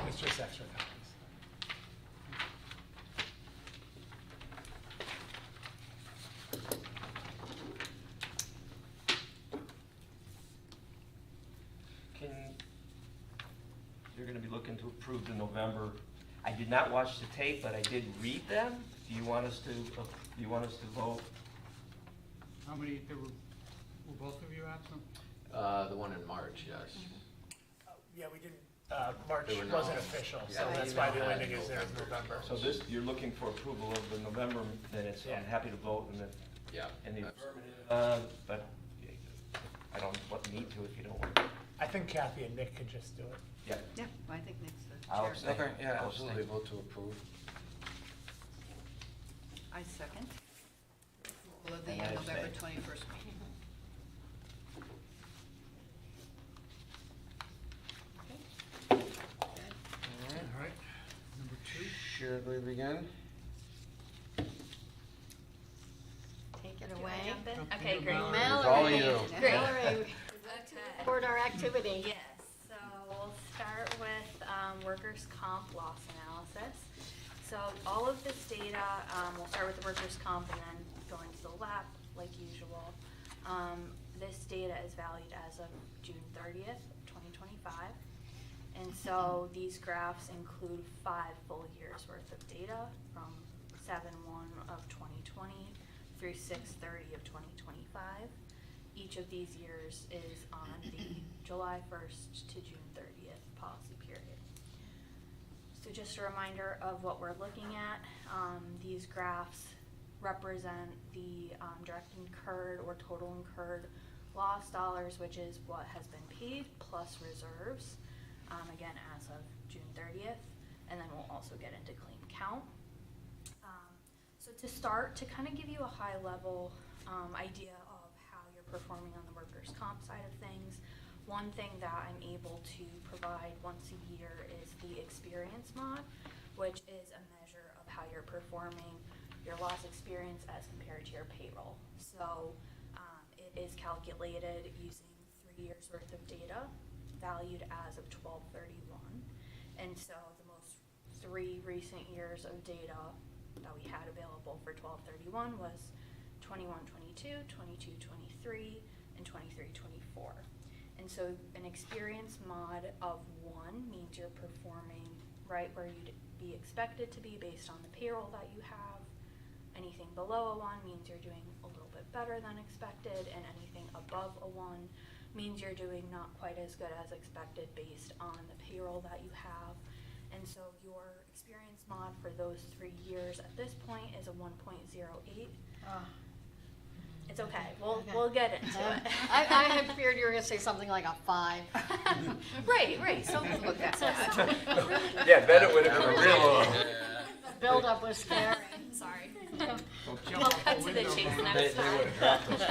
It's just extra copies. You're going to be looking to approve the November. I did not watch the tape, but I did read them. Do you want us to vote? How many, were both of you absent? The one in March, yes. Yeah, we didn't, March There were no- wasn't official, so Yeah, that's we why had the only thing is there is November. November. So this, you're looking for approval of the November minutes. Yeah. I'm happy to vote in the Yeah. affirmative, but I don't need to if you don't want to. I think Kathy and Nick could just do it. Yeah. Yeah, well, I think Nick's the I'll chair. abstain. Okay, yeah, I'll absolutely, abstain. vote to approve. I second. Approval of the And I November abstain. 21st meeting. Okay. All right, number two. Should we begin? Take it Do I away. jump in? Jump Okay, in, great. Mallory. It's all Mallory, you. Great. Mallory, Okay. report our activity. Yes, so we'll start with workers' comp loss analysis. So all of this data, we'll start with the workers' comp and then go into the lab like usual. This data is valued as of June 30th, 2025. And so these graphs include 5 full years worth of data from 7/1 of 2020 through 6/30 of 2025. Each of these years is on the July 1st to June 30th policy period. So just a reminder of what we're looking at. These graphs represent the direct incurred or total incurred loss dollars, which is what has been paid plus reserves, again as of June 30th, and then we'll also get into claim count. So to start, to kind of give you a high level idea of how you're performing on the workers' comp side of things, one thing that I'm able to provide once a year is the experience mod, which is a measure of how you're performing your loss experience as compared to your payroll. So it is calculated using 3 years worth of data valued as of 12/31. And so the most 3 recent years of data that we had available for 12/31 was 21-22, 22-23, and 23-24. And so an experience mod of 1 means you're performing right where you'd be expected to be based on the payroll that you have. Anything below a 1 means you're doing a little bit better than expected, and anything above a 1 means you're doing not quite as good as expected based on the payroll that you have. And so your experience mod for those 3 years at this point is a 1.08. It's okay. We'll get into it. I had feared you were going to say something like a 5. Right. So look at that. Yeah, bet it would have been a real. The buildup was scary. Sorry. Don't jump We'll off cut the to the window, chase Mallory. next They time. would have dropped us.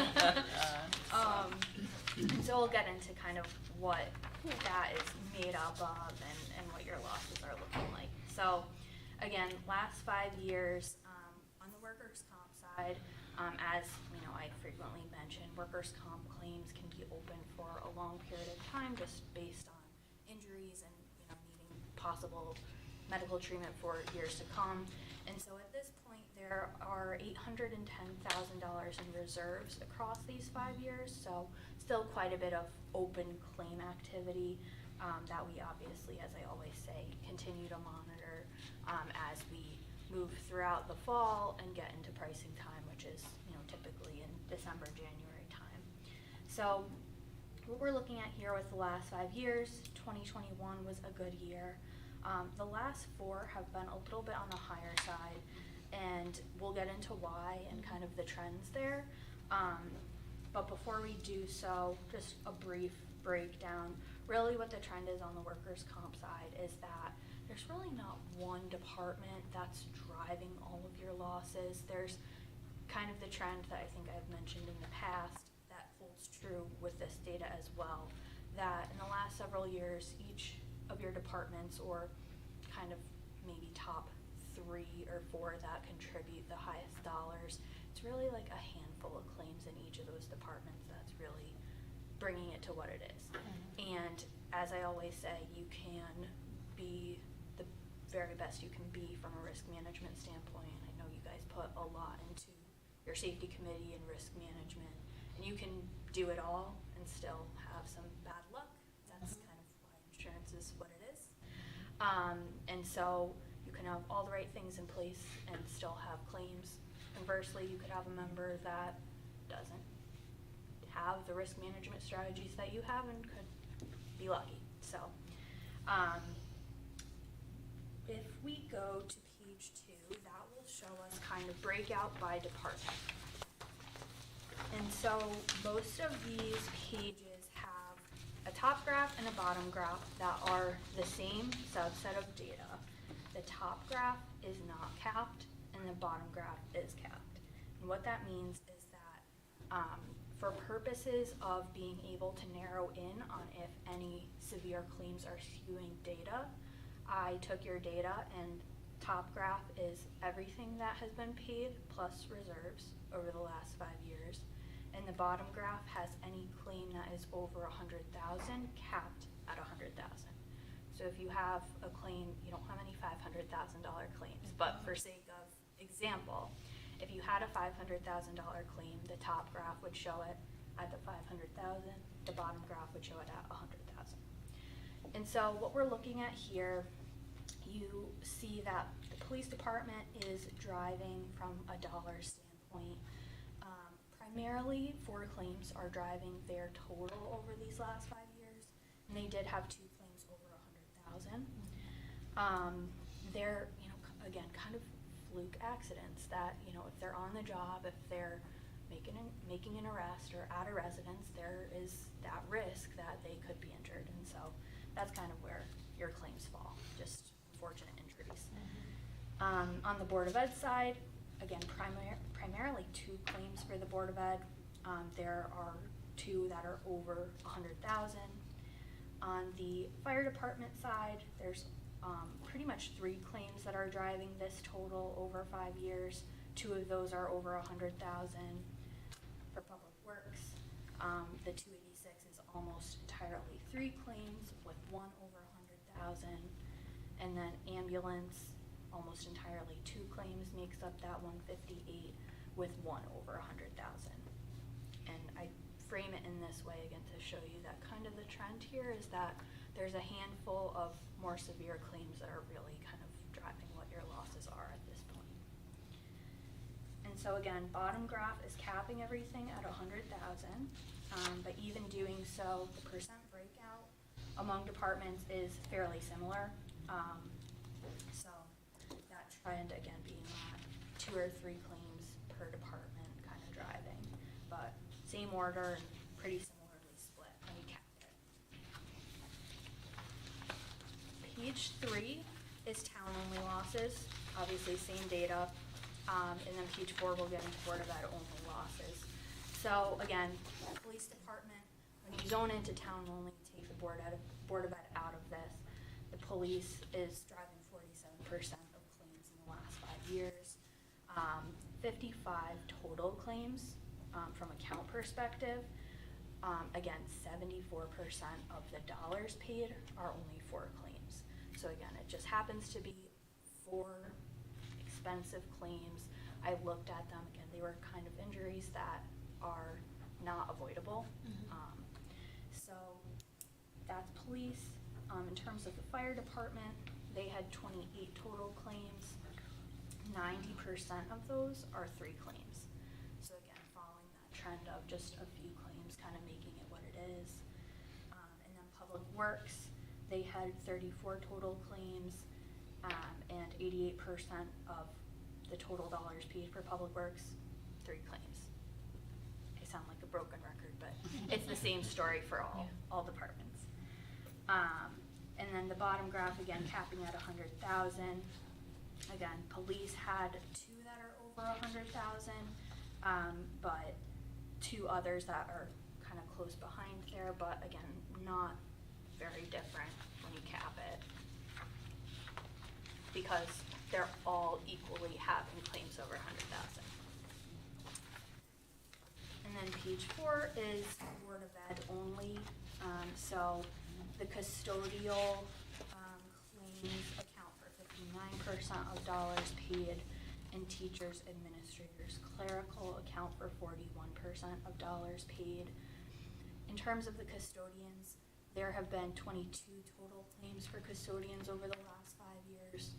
So we'll get into kind of what that is made up of and what your losses are looking like. So again, last 5 years on the workers' comp side, as you know, I frequently mention, workers' comp claims can be open for a long period of time just based on injuries and needing possible medical treatment for years to come. And so at this point, there are $810,000 in reserves across these 5 years. So still quite a bit of open claim activity that we obviously, as I always say, continue to monitor as we move throughout the fall and get into pricing time, which is typically in December, January time. So what we're looking at here with the last 5 years, 2021 was a good year. The last 4 have been a little bit on the higher side, and we'll get into why and kind of the trends there. But before we do so, just a brief breakdown. Really what the trend is on the workers' comp side is that there's really not one department that's driving all of your losses. There's kind of the trend that I think I've mentioned in the past that holds true with this data as well, that in the last several years, each of your departments, or kind of maybe top 3 or 4 that contribute the highest dollars, it's really like a handful of claims in each of those departments that's really bringing it to what it is. And as I always say, you can be the very best you can be from a risk management standpoint. I know you guys put a lot into your safety committee and risk management, and you can do it all and still have some bad luck. That's kind of why insurance is what it is. And so you can have all the right things in place and still have claims. Conversely, you could have a member that doesn't have the risk management strategies that you have and could be lucky. So, if we go to page 2, that will show us kind of breakout by department. And so most of these pages have a top graph and a bottom graph that are the same subset of data. The top graph is not capped and the bottom graph is capped. And what that means is that for purposes of being able to narrow in on if any severe claims are skewing data, I took your data and top graph is everything that has been paid plus reserves over the last 5 years. And the bottom graph has any claim that is over 100,000 capped at 100,000. So if you have a claim, you don't have any $500,000 claims, but for sake of example, if you had a $500,000 claim, the top graph would show it at the 500,000, the bottom graph would show it at 100,000. And so what we're looking at here, you see that the police department is driving from a dollar standpoint. Primarily, 4 claims are driving their total over these last 5 years, and they did have 2 claims over 100,000. They're, again, kind of fluke accidents that, if they're on the job, if they're making an arrest or at a residence, there is that risk that they could be injured, and so that's kind of where your claims fall, just unfortunate injuries. On the Board of Ed side, again, primarily 2 claims for the Board of Ed. There are 2 that are over 100,000. On the fire department side, there's pretty much 3 claims that are driving this total over 5 years. 2 of those are over 100,000. For public works, the 286 is almost entirely 3 claims with 1 over 100,000. And then ambulance, almost entirely 2 claims makes up that 158 with 1 over 100,000. And I frame it in this way again to show you that kind of the trend here is that there's a handful of more severe claims that are really kind of driving what your losses are at this point. And so again, bottom graph is capping everything at 100,000, but even doing so, the percent breakout among departments is fairly similar. So that trend again being that 2 or 3 claims per department kind of driving, but same order and pretty similarly split when you cap it. Page 3 is town-only losses, obviously same data, and then page 4 we'll get into Board of Ed only losses. So again, police department, when you zone into town-only, take the Board of Ed out of this, the police is driving 47% of claims in the last 5 years. 55 total claims from a count perspective. Again, 74% of the dollars paid are only 4 claims. So again, it just happens to be 4 expensive claims. I looked at them, again, they were kind of injuries that are not avoidable. So that's police. In terms of the fire department, they had 28 total claims. 90% of those are 3 claims. So again, following that trend of just a few claims, kind of making it what it is. And then public works, they had 34 total claims, and 88% of the total dollars paid for public works, 3 claims. I sound like a broken record, but it's the same story for all departments. And then the bottom graph, again, capping at 100,000. Again, police had 2 that are over 100,000, but 2 others that are kind of close behind there, but again, not very different when you cap it, because they're all equally having claims over 100,000. And then page 4 is Board of Ed only. So the custodial claims of dollars paid, and teachers, administrators, clerical account for 41% of dollars paid. In terms of the custodians, there have been 22 total claims for custodians over the last 5 years.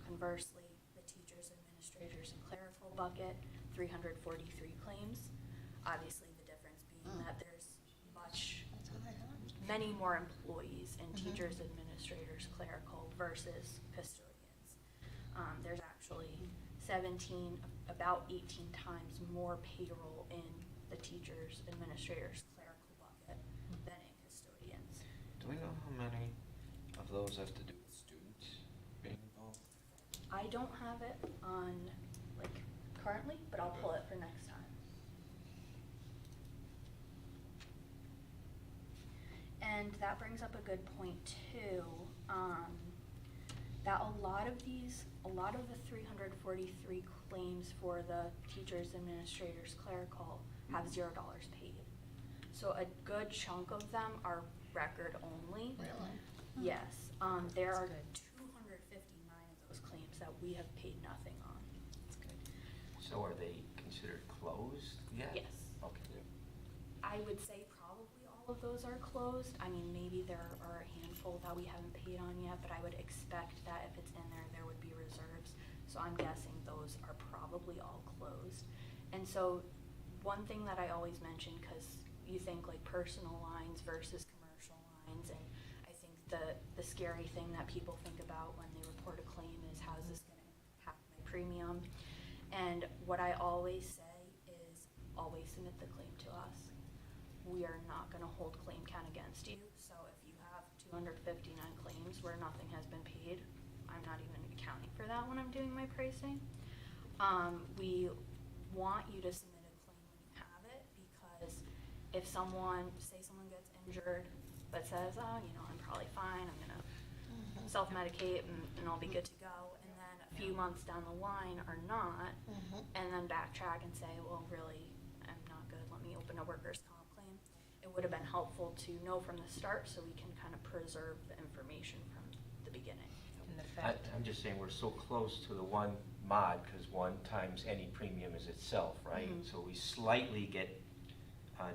Conversely, the teachers, administrators, and clerical bucket, 343 claims. Obviously, the difference being that there's many more employees in teachers, administrators, clerical versus custodians. There's actually about 18 times more payroll in the teachers, administrators, clerical bucket than in custodians. Do we know how many of those have to do with students being involved? I don't have it on, currently, but I'll pull it for next time. And that brings up a good point too, that a lot of the 343 claims for the teachers, administrators, clerical have $0 paid. So a good chunk of them are record only. Really? Yes, there are 259 of those claims that we have paid nothing on. That's good. So are they considered closed yet? Yes. Okay. I would say probably all of those are closed. I mean, maybe there are a handful that we haven't paid on yet, but I would expect that if it's in there, there would be reserves. So I'm guessing those are probably all closed. And so one thing that I always mention, because you think like personal lines versus commercial lines, and I think the scary thing that people think about when they report a claim is, how's this going to impact my premium? And what I always say is, always submit the claim to us. We are not going to hold claim count against you. So if you have 259 claims where nothing has been paid, I'm not even accounting for that when I'm doing my pricing. We want you to submit a claim when you have it, because if someone gets injured but says, oh, I'm probably fine, I'm going to self-medicate and I'll be good to go, and then a few months down the line are not, and then backtrack and say, well, really, I'm not good, let me open a workers' comp claim. It would have been helpful to know from the start so we can kind of preserve the information from the beginning. And the fact, I'm just saying, we're so close to the one mod, because 1 times any premium is itself, right? Mhm. So we slightly get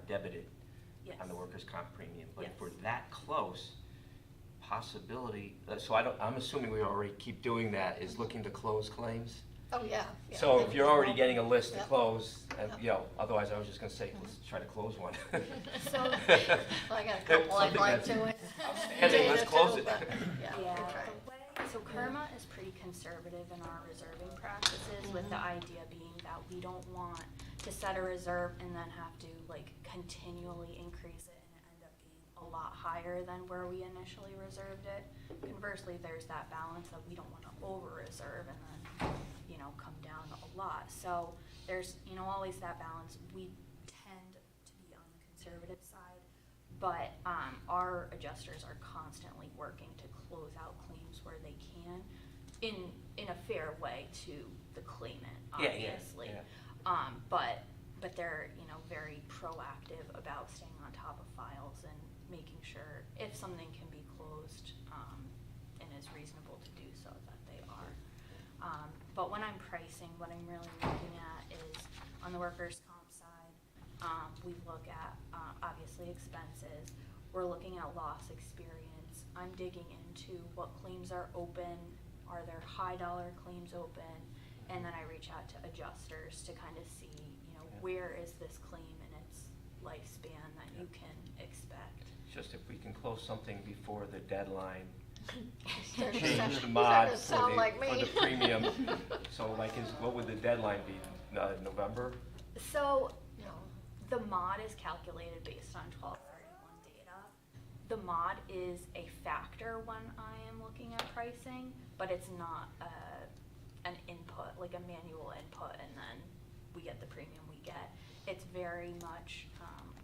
debited Yes. on the workers' comp premium. But if Yes. we're that close, possibility, so I'm assuming we already keep doing that, is looking to close claims? Oh, yeah. yeah. So if you're already getting a list to Yep. close, Yep. otherwise I was just gonna say, let's try to close one. So- Well, I got a couple I'd Something like that's to. it. outstanding, let's close it. Yeah, Yeah, that's right. the way, so Kerma is pretty conservative in our reserving practices, with the idea being that we don't want to set a reserve and then have to continually increase it and end up being a lot higher than where we initially reserved it. Conversely, there's that balance that we don't want to over-reserve and then, come down a lot. So there's, always that balance. We tend to be on the conservative side, but our adjusters are constantly working to close out claims where they can in a fair way to the claimant, obviously. Yeah. But they're, very proactive about staying on top of files and making sure if something can be closed, and is reasonable to do so, that they are. But when I'm pricing, what I'm really looking at is on the workers' comp side, we look at, obviously expenses. We're looking at loss experience. I'm digging into what claims are open, are there high dollar claims open, and then I reach out to adjusters to kind of see, where is this claim in its lifespan that you can expect. Just if we can close something before the deadline, Starting to change sound- the starting mod to for sound like for me. the premium. So what would the deadline be, November? So No. the mod is calculated based on 12/31 data. The mod is a factor when I am looking at pricing, but it's not an input, like a manual input, and then we get the premium we get. It's very much,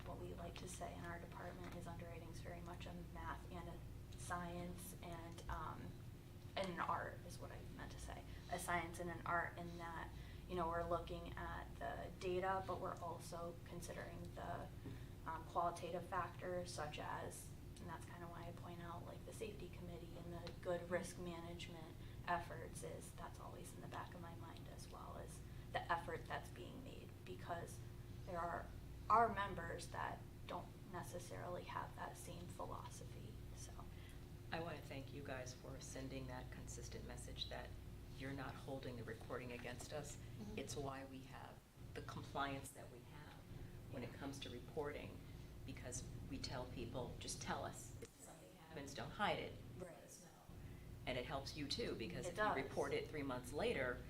what we like to say in our department is underwriting is very much a math and a science and an art is what I meant to say. A science and an art in that, we're looking at the data, but we're also considering the qualitative factors such as, and that's kind of why I point out like the safety committee and the good risk management efforts is, that's always in the back of my mind as well, as the effort that's being made, because there are members that don't necessarily have that same philosophy, so. I want to thank you guys for sending that consistent message that you're not holding the recording against us. Mhm. It's why we have the compliance that we have when it comes to reporting, because we tell people, just tell us. If something happens, don't hide it. Let us know. And it helps you too, because It if you does. report it 3 months later,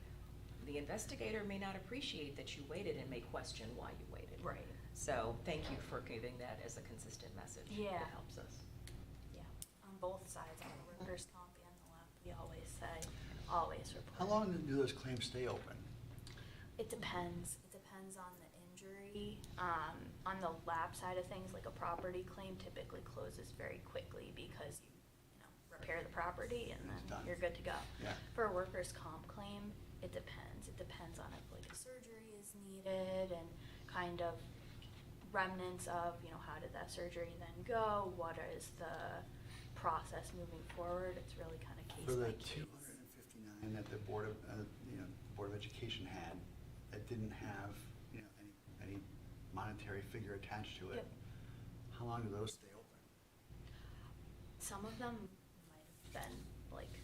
the investigator may not appreciate that you waited and may question why you waited. Right. So thank you for giving that as a consistent message. Yeah. It helps us. Yeah, on both sides, on the workers' comp and the lab, we always say, always report. How long do those claims stay open? It depends. It depends on the injury. On the lab side of things, like a property claim typically closes very quickly because you know, repair the property and It's then done. you're good to go. Yeah. For a workers' comp claim, it depends. It depends on if like a surgery is needed and kind of remnants of, you know, how did that surgery then go? What is the process moving forward? It's really kind of case For the by case. 259 that the Board of, Board of Education had, that didn't have, any monetary figure attached to it, Yep. how long do those stay open? Some of them might have been like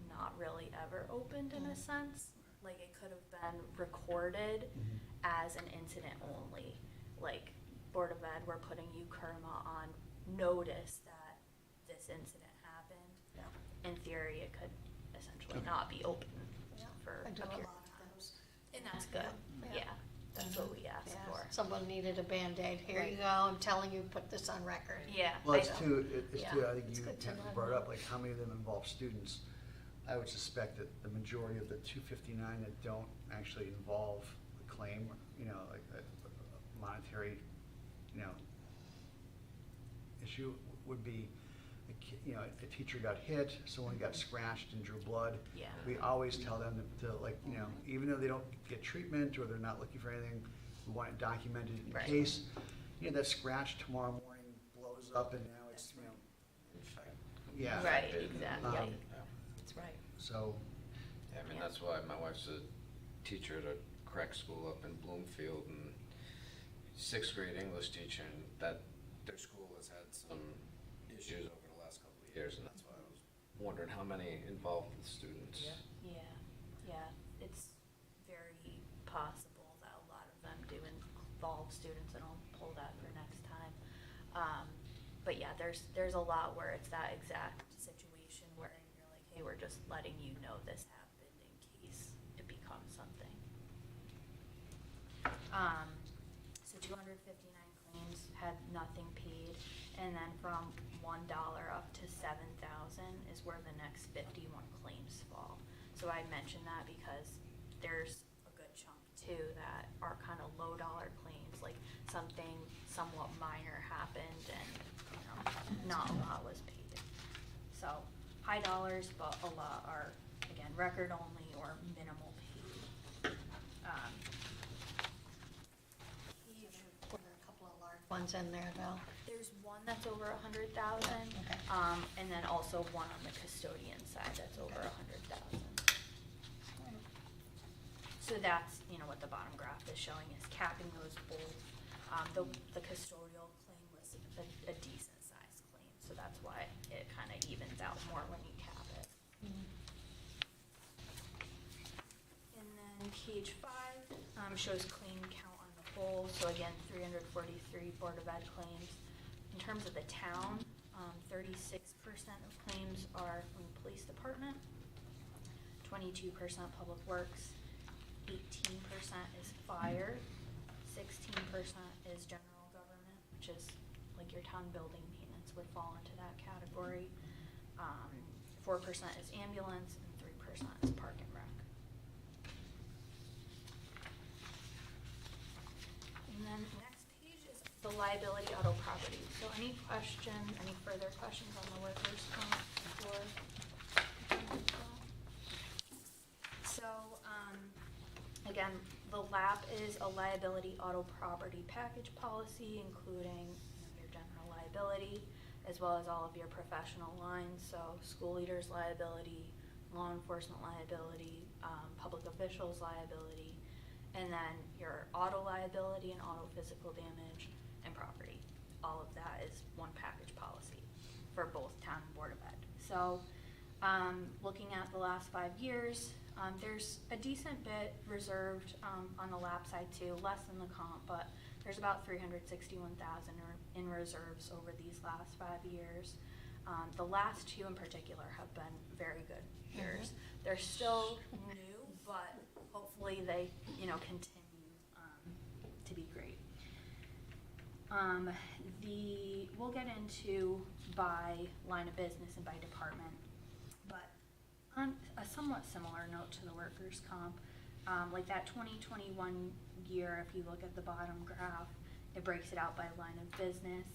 not really ever opened in a sense. Like it could have been recorded Mhm. as an incident only. Like Board of Ed, we're putting you Kerma on notice that this incident happened. Yeah. In theory, it could essentially Okay. not be open Yeah, for I a do a period lot of of time. those. And that's good. Yeah. Yeah, that's what we ask Yeah, for. Someone needed a Band-Aid, here you Right. go, I'm telling you, put this on record. Yeah. Well, it's I- too, it's Yeah, too, I think it's you good to know. brought up, like, how many of them involve students? I would suspect that the majority of the 259 that don't actually involve a claim, like a monetary, issue would be, a teacher got hit, someone got scratched and drew blood. Yeah. We always tell them to like, even though they don't get treatment or they're not looking for anything, we want it documented in Right. case, that scratch tomorrow morning blows up and now it's, yeah. Right, exactly. Um, That's right. So, Yeah, I mean, Yeah. that's why my wife's a teacher at a crack school up in Bloomfield, and 6th grade English teacher, and that their school has had some issues over the last couple of years, and that's why I was wondering how many involved the students. Yeah, yeah, it's very possible that a lot of them do involve students, and I'll pull that for next time. But yeah, there's a lot where it's that exact situation where you're like, hey, we're just letting you know this happened in case it becomes something. So 259 claims had nothing paid, and then from $1 up to 7,000 is where the next 51 claims fall. So I mentioned that because there's a good chunk too that are kind of low dollar claims, like something somewhat minor happened and, not a lot was paid. So high dollars, but a lot are, again, record only or minimal paid. Put a couple of large ones in there, though. There's one that's over 100,000, Okay. and then also one on the custodian side that's over 100,000. So that's, what the bottom graph is showing is capping those both. The custodial claim was a decent sized claim, so that's why it kind of evens out more when you cap it. And then page 5 shows claim count on the whole. So again, 343 Board of Ed claims. In terms of the town, 36% of claims are from the police department, 22% public works, 18% is fire, 16% is general government, which is like your town building maintenance would fall into that category. 4% is ambulance and 3% is park and rec. And then next page is the liability auto property. So any further questions on the workers' comp before? So, again, the LAP is a liability auto property package policy, including your general liability, as well as all of your professional lines, so school leaders liability, law enforcement liability, public officials liability, and then your auto liability and auto physical damage and property. All of that is one package policy for both town and Board of Ed. So, looking at the last 5 years, there's a decent bit reserved on the lap side too, less than the comp, but there's about 361,000 in reserves over these last 5 years. The last two in particular have been very good years. They're still new, but hopefully they, continue to be great. We'll get into by line of business and by department, but on a somewhat similar note to the workers' comp, like that 2021 year, if you look at the bottom graph, it breaks it out by line of business,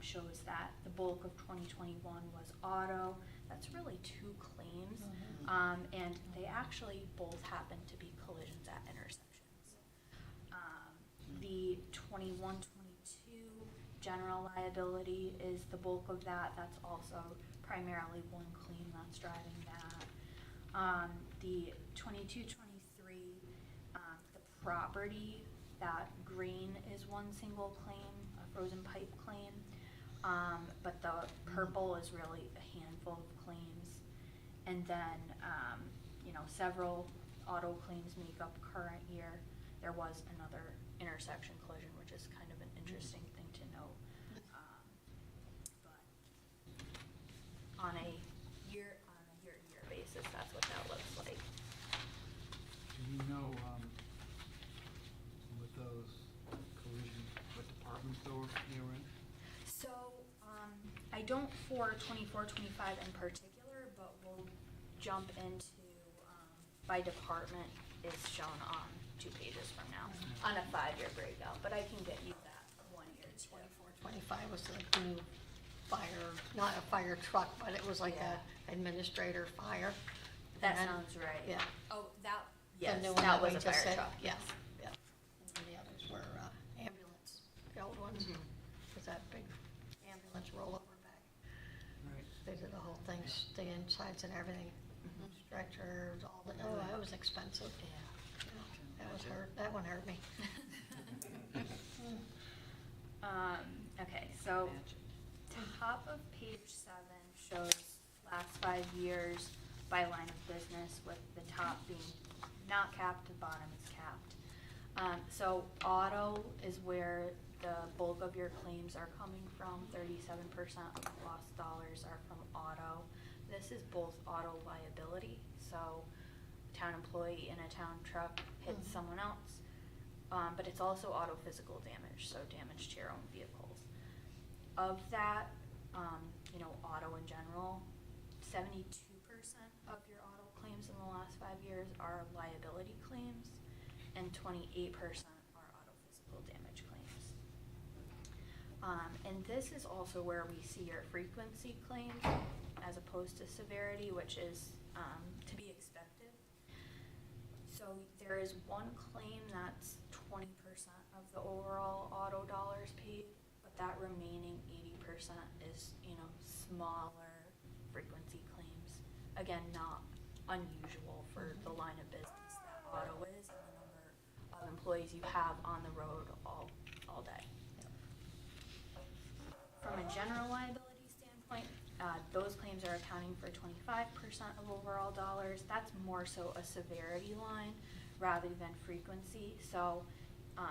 shows that the bulk of 2021 was auto. That's really 2 claims, and they actually both happen to be collisions at intersections. The 21-22 general liability is the bulk of that. That's also primarily 1 claim that's driving that. The 22-23, the property, that green is 1 single claim, a frozen pipe claim, but the purple is really a handful of claims. And then, several auto claims make up current year. There was another intersection collision, which is kind of an interesting thing to note. But on a year-to-year basis, that's what that looks like. Do you know, with those collisions, what departments they were in? So, I don't for 24-25 in particular, but we'll jump into, by department is shown on 2 pages from now, on a 5-year breakout, but I can get you that 1 year too. 24, 25 was the new fire, not a fire truck, but it was like Yeah. a administrator fire. That And- sounds right. Yeah. Oh, that, The yes, new one that we was a just fire said, truck. Yeah, yeah. And the others were ambulance, the old ones, with that big ambulance rollover bag. Right. They did the whole thing, the insides and everything, stretchers, all the, oh, that was expensive. Yeah, that one hurt me. Okay, so top of page 7 shows last 5 years by line of business, with the top being not capped, the bottom is capped. So auto is where the bulk of your claims are coming from. 37% of lost dollars are from auto. This is both auto liability, so a town employee in a town truck hits someone else, but it's also auto physical damage, so damage to your own vehicles. Of that, auto in general, 72% of your auto claims in the last 5 years are liability claims, and 28% are auto physical damage claims. And this is also where we see your frequency claims as opposed to severity, which is to be expected. So there is 1 claim that's 20% of the overall auto dollars paid, but that remaining 80% is, smaller frequency claims. Again, not unusual for the line of business that auto is and the number of employees you have on the road all day. From a general liability standpoint, those claims are accounting for 25% of overall dollars. That's more so a severity line rather than frequency. So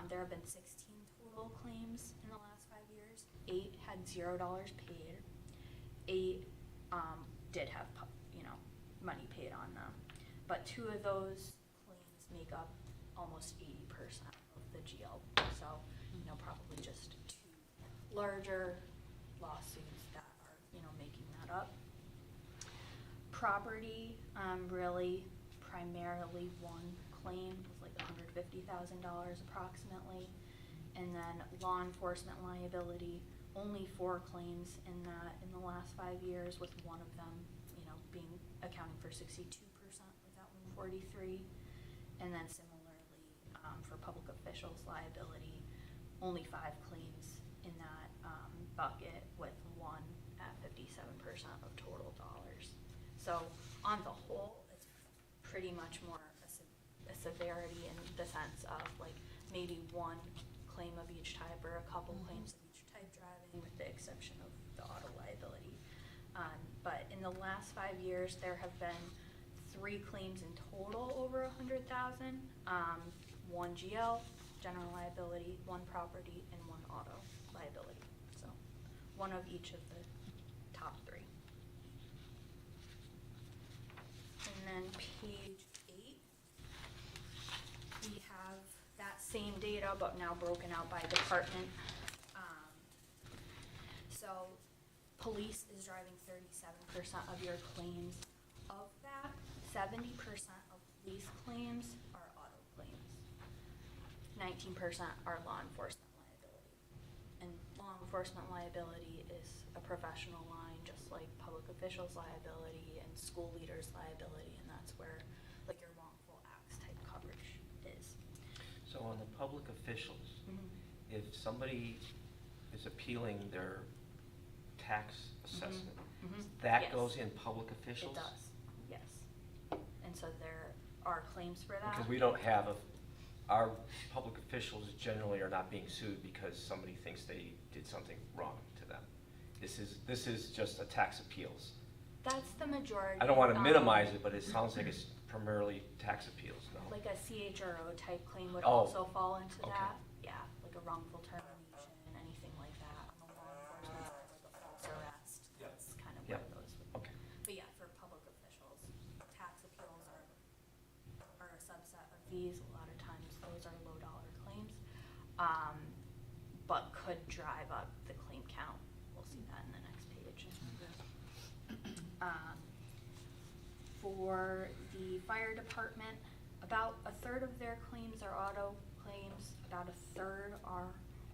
there have been 16 total claims in the last 5 years. 8 had $0 paid. 8 did have money paid on them, but 2 of those claims make up almost 80% of the GL. So probably just 2 larger lawsuits that are making that up. Property, really primarily 1 claim was like $150,000 approximately, and then law enforcement liability, only 4 claims in the last 5 years, with 1 of them being accounting for 62% of that 143, and then similarly for public officials liability, only 5 claims in that bucket, with 1 at 57% of total dollars. So on the whole, it's pretty much more a severity in the sense of like maybe one claim of each type or a couple claims of each type driving, with the exception of the auto liability. But in the last 5 years, there have been 3 claims in total over 100,000. 1 GL, general liability, 1 property, and 1 auto liability. So one of each of the top 3. And then page 8, we have that same data, but now broken out by department. So police is driving 37% of your claims. Of that, 70% of police claims are auto claims. 19% are law enforcement liability. And law enforcement liability is a professional line, just like public officials liability and school leaders liability, and that's where like your wrongful acts type coverage is. So on the public officials, if somebody is appealing their tax assessment, that Yes. goes in public officials? It does, yes. And so there are claims for that. Because we don't have our public officials generally are not being sued because somebody thinks they did something wrong to them. This is just a tax appeals. That's the majority. I don't want to minimize it, but it sounds like it's primarily tax appeals, no? Like a CHRO type claim would Oh, also fall into okay. that. Yeah, like a wrongful termination, anything like that. On the law enforcement side, like a false arrest, Yep. that's kind of Yep. where those would. Okay. But yeah, for public officials, tax appeals are a subset of these. A lot of times those are low dollar claims, but could drive up the claim count. We'll see that in the next page. For the fire department, about a third of their claims are auto claims, about a third are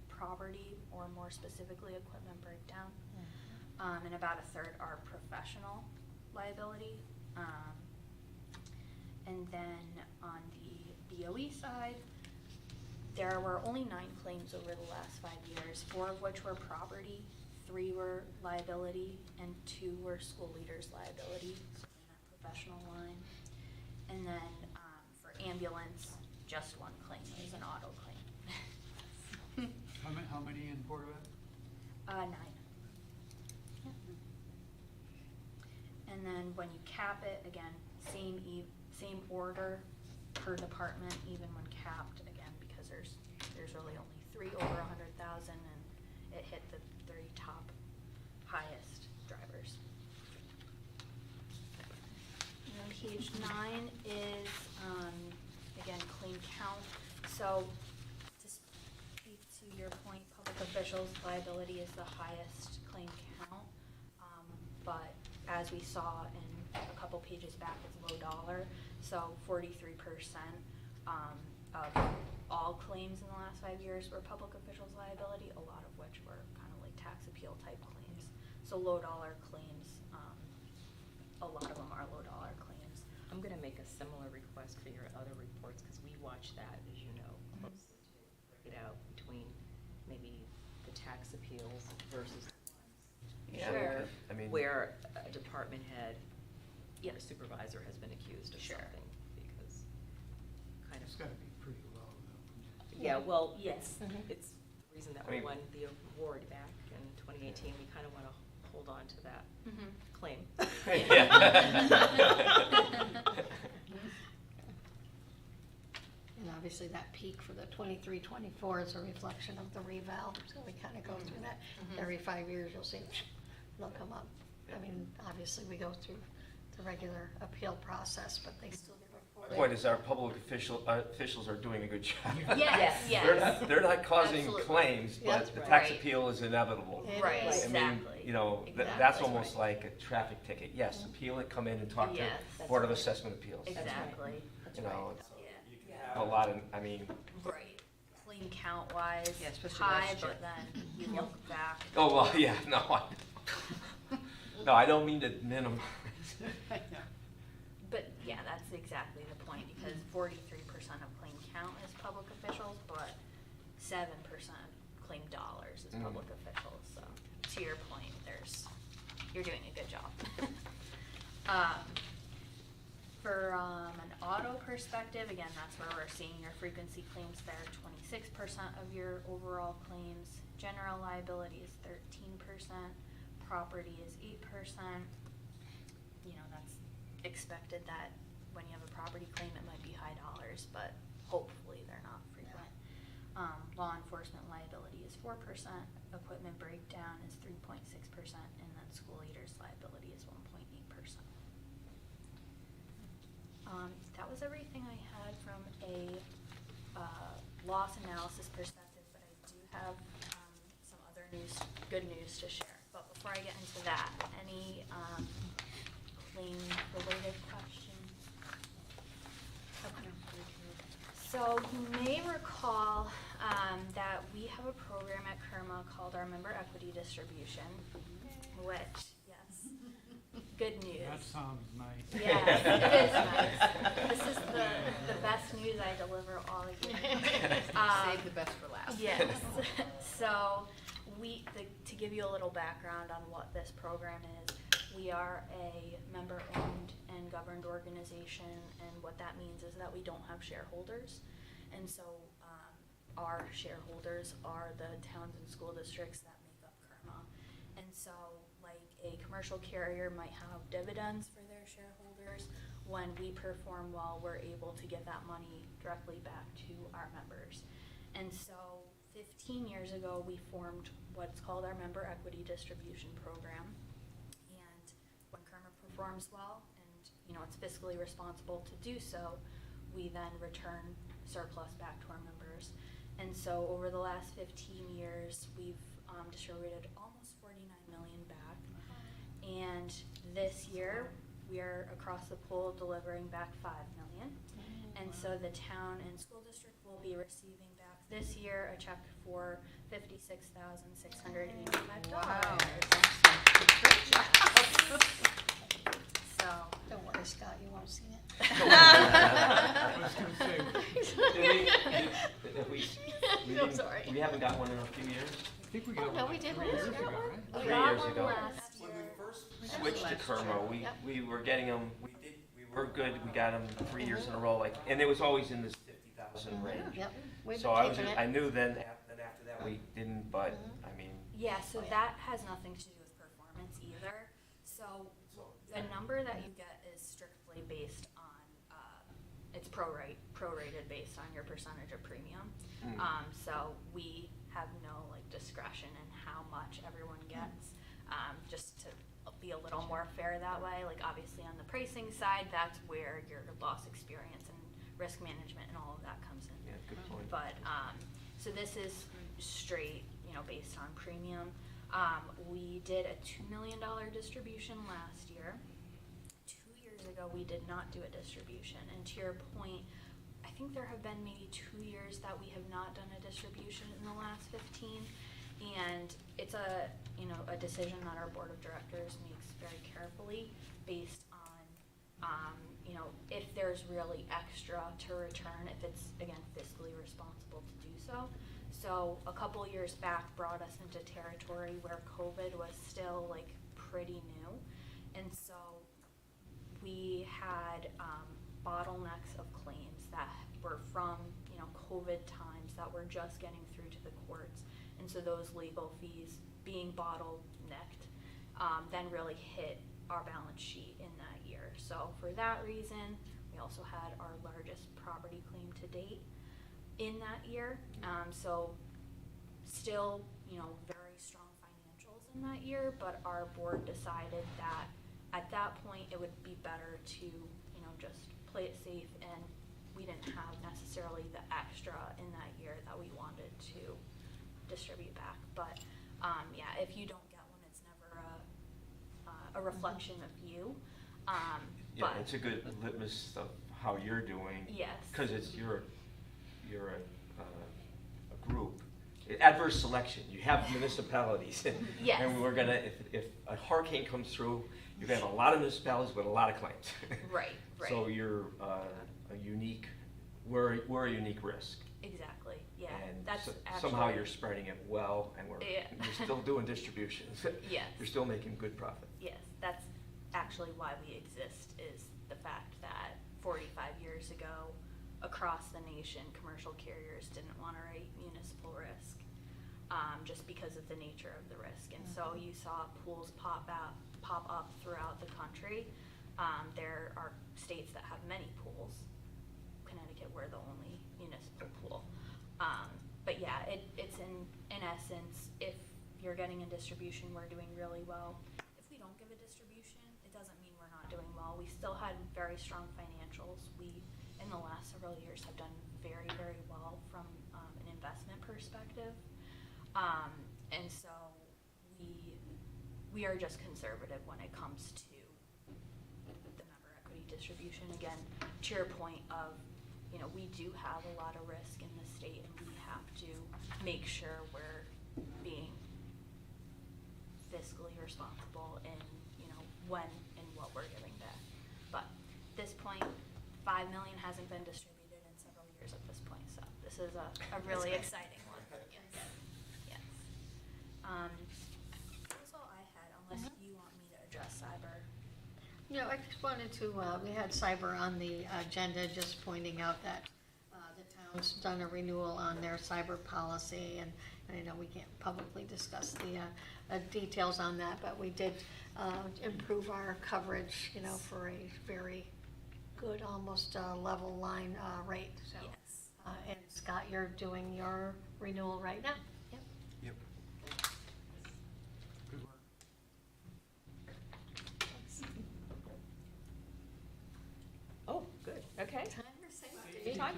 property, or more specifically, equipment breakdown. And about a third are professional liability. And then on the BOE side, there were only 9 claims over the last 5 years, 4 of which were property, 3 were liability, and 2 were school leaders liability, so in that professional line. And then for ambulance, just 1 claim is an auto claim. How many in Board of Ed? 9. And then when you cap it, again, same order per department, even when capped, again, because there's really only 3 over 100,000, and it hit the 3 top highest drivers. And then page 9 is, again, claim count. So to speak to your point, public officials liability is the highest claim count. But as we saw in a couple pages back, it's low dollar. So 43% of all claims in the last 5 years were public officials liability, a lot of which were kind of like tax appeal type claims. So low dollar claims, a lot of them are low dollar claims. I'm gonna make a similar request for your other reports, because we watch that, as you know, closely too. Break it out between maybe the tax appeals versus the ones Yeah, Sure. I mean. where a department head or Yep. a supervisor has been accused of Sure. something, because kind It's of. gotta be pretty low, though. Yeah, well, Yes. it's the reason that I we mean- won the award back in 2018. We kind of want to hold on to that Mhm. claim. And obviously that peak for the 23-24 is a reflection of the reval, so we kind of go through that. Every 5 years, you'll see they'll come up. I mean, obviously, we go through the regular appeal process, but they still get My reported. point is our public officials are doing a good job. Yes, yes. They're not causing Absolutely. claims, Yeah. but the tax Right. appeal is inevitable. It Right, is. I mean, exactly. you know, that's Exactly. almost like a traffic ticket. Yes, appeal it, come in and talk to Yes. Board of Assessment Appeals. Exactly. You know, it's, Yeah. you can have a lot of, I mean, Right. Claim count wise, Yeah, especially high, last year. but then you look back. oh, well, yeah, no, no, I don't mean to minimize. But yeah, that's exactly the point, because 43% of claim count is public officials, but 7% claim dollars is public officials, so to your point, you're doing a good job. For an auto perspective, again, that's where we're seeing your frequency claims there, 26% of your overall claims. General liability is 13%, property is 8%. You know, that's expected that when you have a property claim, it might be high dollars, but hopefully they're not frequent. Law enforcement liability is 4%, equipment breakdown is 3.6%, and then school leaders liability is 1.8%. That was everything I had from a loss analysis perspective, but I do have some other good news to share. But before I get into that, any claim-related questions? Okay. So you may recall that we have a program at Kerma called our Member Equity Distribution, which, yes, good news. That sounds nice. Yes, it is nice. This is the best news I deliver all year. Save the best for last. Yes. So to give you a little background on what this program is, we are a member-owned and governed organization, and what that means is that we don't have shareholders. And so our shareholders are the towns and school districts that make up Kerma. And so like a commercial carrier might have dividends for their shareholders. When we perform well, we're able to get that money directly back to our members. And so 15 years ago, we formed what's called our Member Equity Distribution Program. And when Kerma performs well, and you know it's fiscally responsible to do so, we then return surplus back to our members. And so over the last 15 years, we've distributed almost 49 million back. And this year, we are across the pool delivering back 5 million. And so the town and school district will be receiving back this year a check for $56,685. Wow. So. Don't worry, Scott, you won't see it. I was gonna say, I'm sorry. We haven't got one in a few years. I think we Oh, got no, one we like did 3 last years year, ago, one? right? Oh, Three got years one ago. last When year. we first We switched to last Kerma, year. Yep. we were getting them, we were good, we got them 3 years in a row, like, and it was always in this 50,000 range. Yep, we've So been keeping it. I knew then after that, we didn't, but, I mean, Yeah, so that has nothing to do with performance either. So the number that you get is strictly based on, it's prorated based on your percentage of premium. So we have no like discretion in how much everyone gets, just to be a little more fair that way. Like obviously on the pricing side, that's where your loss experience and risk management and all of that comes in. yeah, good point. But, so this is straight, you know, based on premium. We did a $2 million distribution last year. 2 years ago, we did not do a distribution. And to your point, I think there have been maybe 2 years that we have not done a distribution in the last 15. And it's a, you know, a decision that our board of directors makes very carefully based on, you know, if there's really extra to return, if it's, again, fiscally responsible to do so. So a couple years back brought us into territory where COVID was still like pretty new. And so we had bottlenecks of claims that were from, you know, COVID times that were just getting through to the courts. And so those legal fees being bottlenecked then really hit our balance sheet in that year. So for that reason, we also had our largest property claim to date in that year. So still, you know, very strong financials in that year, but our board decided that at that point it would be better to, you know, just play it safe, and we didn't have necessarily the extra in that year that we wanted to distribute back. But yeah, if you don't get one, it's never a reflection of you. Yeah, But it's a good litmus of how you're doing. yes. Because it's, you're a group. Adverse selection, you have municipalities. Yes. And we're gonna, if a hurricane comes through, you're gonna have a lot of municipalities with a lot of claims. Right, right. So you're a unique, we're a unique risk. Exactly, yeah. And That's so- actually. somehow you're spreading it well, and Yeah. you're still doing distributions. Yes. You're still making good profit. Yes, that's actually why we exist, is the fact that 45 years across the nation, commercial carriers didn't want to write municipal risk, just because of the nature of the risk. And so you saw pools pop up throughout the country. There are states that have many pools. Connecticut, we're the only municipal pool. But yeah, it's in essence, if you're getting a distribution, we're doing really well. If we don't give a distribution, it doesn't mean we're not doing well. We still had very strong financials. We, in the last several years, have done very, very well from an investment perspective. And so we are just conservative when it comes to the member equity distribution. Again, to your point of, we do have a lot of risk in the state, and we have to make sure we're being fiscally responsible in, when and what we're giving back. But at this point, $5 million hasn't been distributed in several years at this point, so this is a really exciting one. Yes. Yes. That's all I had, unless you want me to address cyber. I just wanted to, we had cyber on the agenda, just pointing out that the town's done a renewal on their cyber policy, and I know we can't publicly discuss the details on that, but we did improve our coverage, for a very good, almost level line rate, so. Yes. And Scott, you're doing your renewal right now? Yep. Yep. Good work. Oh, good, okay. Time for safety. Time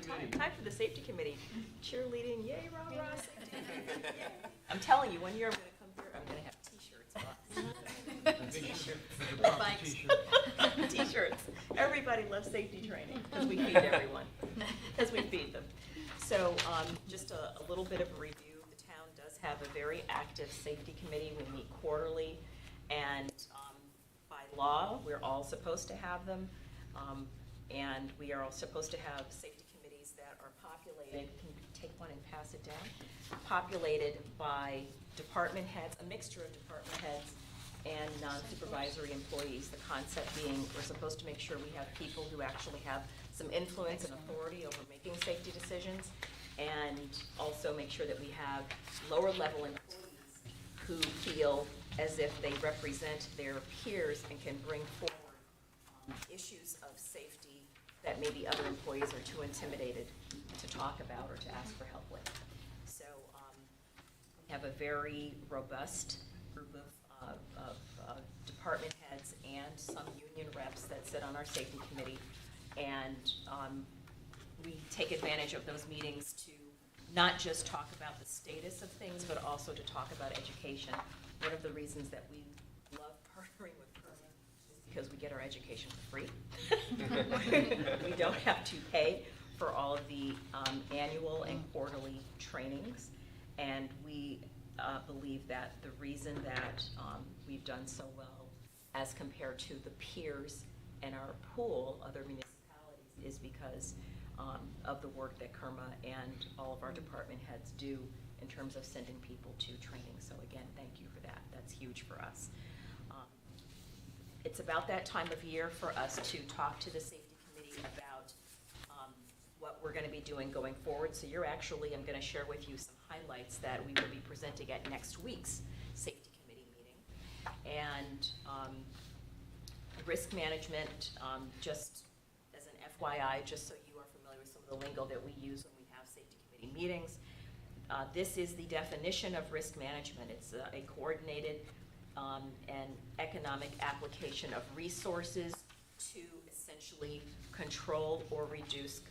for the safety committee. Cheerleading, yay, rah, rah, safety. Yay. I'm telling you, one year I'm gonna come here, I'm gonna have t-shirts. The proper Bikes. t-shirt. T-shirts. Everybody loves safety training, because we feed everyone, as we feed them. So, just a little bit of a review. The town does have a very active safety committee. We meet quarterly, and by law, we're all supposed to have them. And we are all supposed to have safety committees that are populated, can you take one and pass it down? Populated by department heads, a mixture of department heads and non-supervisory employees. The concept being, we're supposed to make sure we have people who actually have some influence and authority over making safety decisions, and also make sure that we have lower level employees who feel as if they represent their peers and can bring forward issues of safety that maybe other employees are too intimidated to talk about or to ask for help with. So we have a very robust group of department heads and some union reps that sit on our safety committee. And we take advantage of those meetings to not just talk about the status of things, but also to talk about education. One of the reasons that we love partnering with PERMA is because we get our education for free. We don't have to pay for all of the annual and quarterly trainings. And we believe that the reason that we've done so well as compared to the peers in our pool, other municipalities, is because of the work that KERMA and all of our department heads do in terms of sending people to training. So again, thank you for that. That's huge for us. It's about that time of year for us to talk to the safety committee about what we're going to be doing going forward. So you're actually, I'm going to share with you some highlights that we will be presenting at next week's safety committee meeting. And risk management, just as an FYI, just so you are familiar with some of the lingo that we use when we have safety committee meetings. This is the definition of risk management. It's a coordinated and economic application of resources to essentially control or reduce